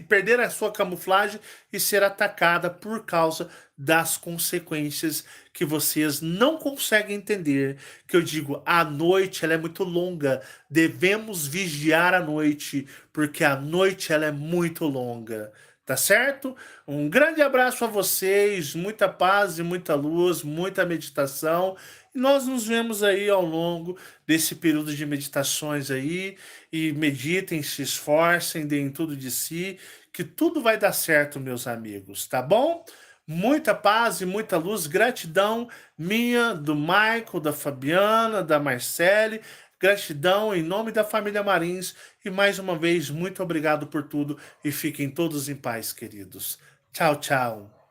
perder a sua camuflagem e ser atacada por causa das consequências que vocês não conseguem entender. Que eu digo, a noite ela é muito longa, devemos vigiar a noite, porque a noite ela é muito longa. Tá certo? Um grande abraço a vocês, muita paz e muita luz, muita meditação. E nós nos vemos aí ao longo desse período de meditações aí. E meditem, se esforcem, deem tudo de si, que tudo vai dar certo, meus amigos, tá bom? Muita paz e muita luz, gratidão minha, do Michael, da Fabiana, da Marcele, gratidão em nome da família Marins e mais uma vez, muito obrigado por tudo e fiquem todos em paz, queridos. Tchau, tchau.